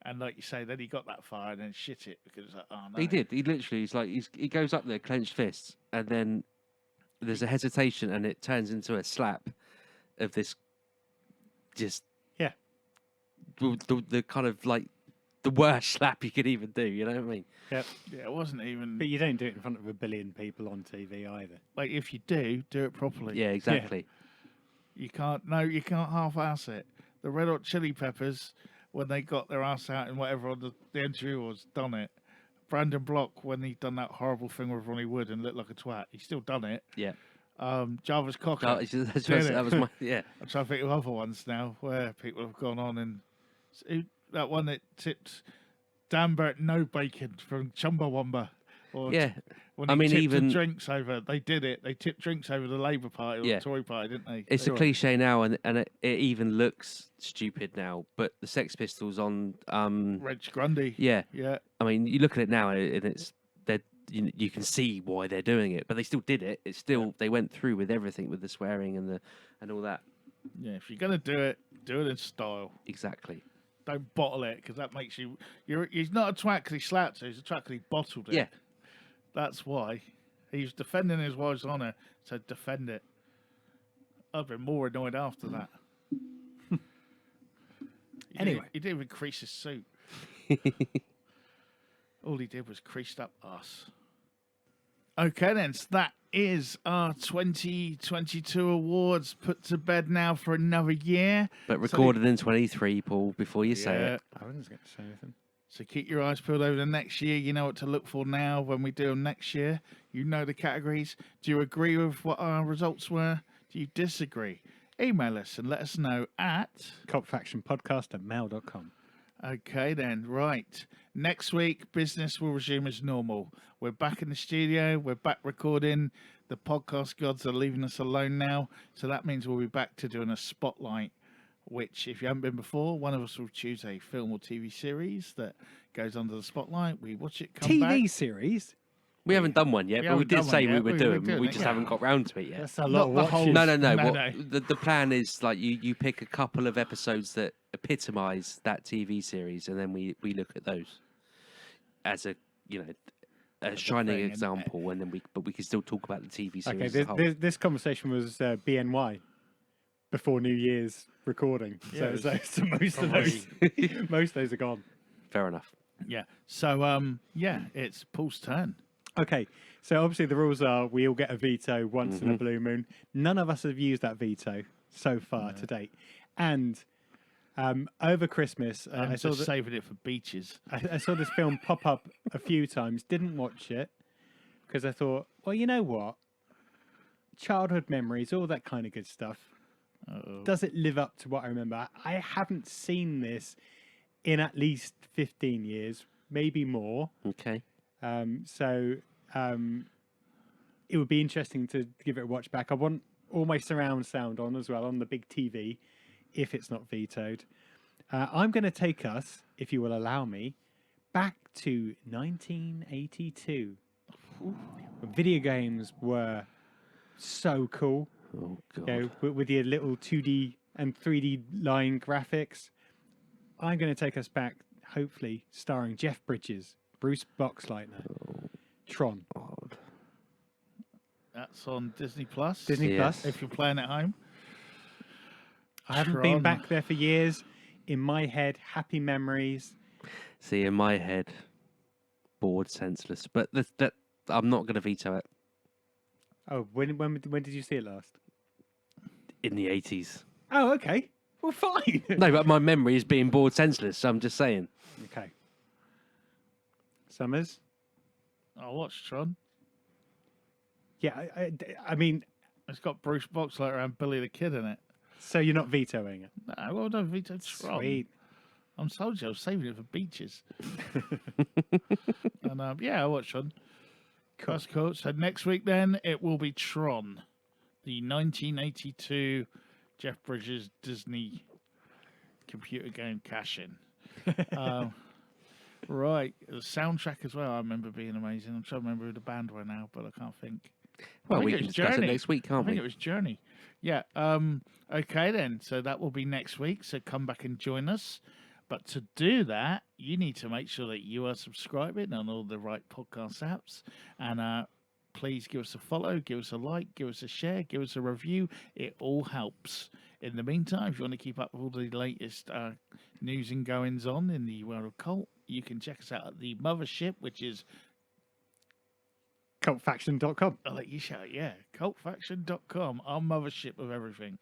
and like you say, then he got that far and then shit it because it's oh no. He did. He literally, he goes up there, clenched fists, and then there's a hesitation, and it turns into a slap of this, just the kind of the worst slap you could even do. You know what I mean? Yep. Yeah, it wasn't even. But you don't do it in front of a billion people on TV either. If you do it properly. Yeah, exactly. Yeah. You can't. No, you can't half-ass it. The Red Hot Chili Peppers, when they got their ass out and whatever on the interview was, done it. Brandon Block, when he done that horrible thing with Ronnie Wood and looked like a twat, he still done it. Yeah. Jarvis Cocker. That was my I'm trying to think of other ones now where people have gone on and that one that tipped Dan Burt no bacon from Chumbawamba. Or when he tipped even drinks over, they did it. They tipped drinks over the Labour Party or the Tory Party, didn't they? It's a cliche now, and it even looks stupid now. But the Sex Pistols on Reg Grundy. Yeah. Yeah. I mean, you look at it now, and it's you can see why they're doing it, but they still did it. It's still they went through with everything, with the swearing and all that. Yeah, if you're gonna do it in style. Exactly. Don't bottle it because that makes you. He's not a twat because he slapped her. He's a twat because he bottled it. Yeah. That's why. He's defending his wife's honour, so defend it. I've been more annoyed after that. Anyway. He didn't even crease his suit. All he did was creased up us. Okay then, so that is our 2022 awards put to bed now for another year. But recorded in 23, Paul, before you say it. I wasn't going to say anything. So keep your eyes peeled over the next year. You know what to look for now when we do them next year. You know the categories. Do you agree with what our results were? Do you disagree? Email us and let us know at cultfactionpodcast@mail.com. Okay then, right. Next week, business will resume as normal. We're back in the studio. We're back recording. The podcast gods are leaving us alone now. So that means we'll be back to doing a spotlight, which, if you haven't been before, one of us will choose a film or TV series that goes under the spotlight. We watch it come back. TV series? We haven't done one yet, but we did say we were doing. We just it. haven't got round to it yet. That's a lot of Not the whole- watches. No. No. The plan is you pick a couple of episodes that epitomise that TV series, and then we look at those as a shining thing, example, and then we can still talk about the TV series. Okay, as a whole. this conversation was BNY before New Year's recording. Yeah, so most of those are gone. Fair enough. Yeah. So, it's Paul's turn. Okay, so obviously the rules are we all get a veto once in a blue moon. None of us have used that veto so far to date. And over Christmas, I'm just saving it for beaches. I saw this film pop up a few times, didn't watch it, because I thought, well, you know what? Childhood memories, all that kind of good stuff. Uh-oh. Does it live up to what I remember? I haven't seen this in at least 15 years, maybe more. Okay. So it would be interesting to give it a watch back. I want all my surround sound on as well on the big TV, if it's not vetoed. I'm going to take us, if you will allow me, back to 1982. Video games were so cool. Oh God. With your little 2D and 3D line graphics. I'm going to take us back, hopefully, starring Jeff Bridges, Bruce Boxleitner, Tron. God. That's on Disney Plus. Disney Plus. If you're playing at home. I haven't been Tron. back there for years. in my head, happy memories. See, in my head, bored, senseless. But that I'm not going to veto it. Oh, when did you see it last? In the 80s. Oh, okay. Well, fine. No, but my memory is being bored, senseless. So I'm just saying. Okay. Summers? I watched Tron. Yeah, I mean, It's got Bruce Boxleitner and Billy the Kid in it. so you're not vetoing it? No, well done, Vito Tron. Sweet. I'm told you, I was saving it for beaches. And yeah, I watched Tron. Cool. That's cool. So next week, then, it will be Tron, the 1982 Jeff Bridges Disney computer game cash-in. Right, the soundtrack as well. I remember being amazing. I'm trying to remember who the band were now, but I can't think. Well, think we it can was discuss Journey. it next week, I can't think we? it was Journey. Yeah. Okay then. So that will be next week. So come back and join us. But to do that, you need to make sure that you are subscribing on all the right podcast apps, and please give us a follow, give us a like, give us a share, give us a review. It all helps. In the meantime, if you want to keep up with all the latest news and goings on in the world of cult, you can check us out at the mothership, which is Cultfaction.com. I'll let you shout, yeah. Cultfaction.com, our mothership of everything.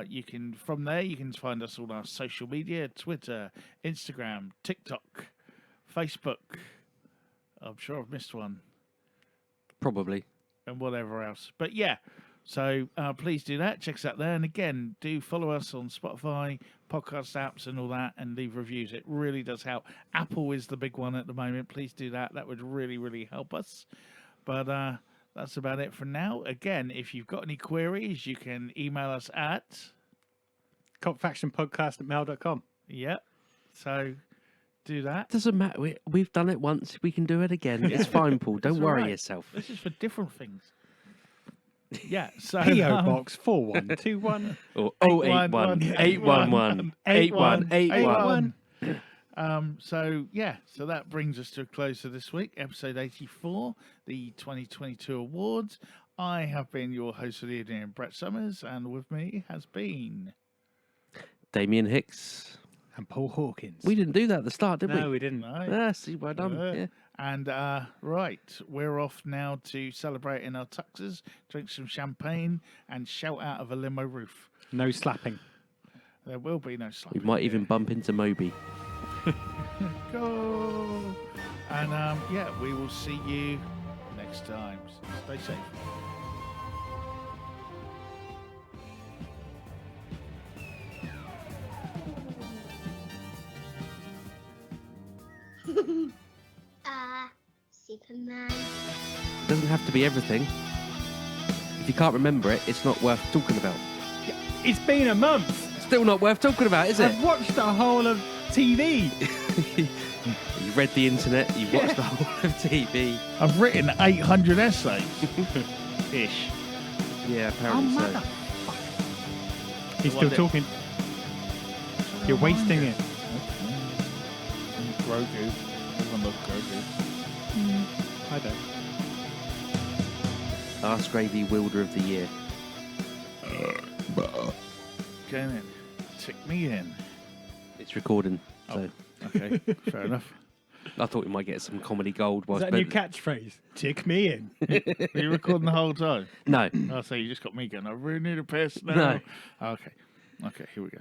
You can, from there, you can find us on our social media, Twitter, Instagram, TikTok, Facebook. I'm sure I've missed one. Probably. And whatever else. But yeah, so please do that. Check us out there. And again, do follow us on Spotify, podcast apps and all that, and leave reviews. It really does help. Apple is the big one at the moment. Please do that. That would really, really help us. But that's about it for now. Again, if you've got any queries, you can email us at... Cultfactionpodcast@mail.com. Yep. So do that. Doesn't matter. We've done it once. We can do it again. It's fine, Paul. Don't It's all worry right. yourself. This is for different things. Yeah, so... P.O. Box 4121. Or 081 811 8181. So yeah, so that brings us to a close of this week, episode 84, the 2022 awards. I have been your host of the evening, Brett Summers, and with me has been Damien Hicks. And Paul Hawkins. We didn't do that at the start, did No, we? we didn't. Ah, see, well done. Yeah. And right, we're off now to celebrate in our tuxes, drink some champagne, and shout out of a limo roof. No slapping. There will be no slapping. We might even bump into Moby. Go. And yeah, we will see you next time. Stay safe. Superman. It doesn't have to be everything. If you can't remember it, it's not worth talking about. It's been a month. Still not worth talking about, is it? I've watched the whole of TV. You read the internet, you watched the whole of TV. I've written 800 essays. Ish. Yeah, apparently so. motherfucker. He's So still what talking. You're wasting it. Grogu. Everyone loves Grogu. I don't. Ask Gravy Wilder of the Year. Okay then. Tick me in. It's recording, so Okay, fair enough. I thought we might get some comedy gold. Is Whilst that a new catchphrase? Tick me in. Are you recording the whole time? No. Oh, so you just got me going, I really need a piss now. No. Okay. Okay, here we go.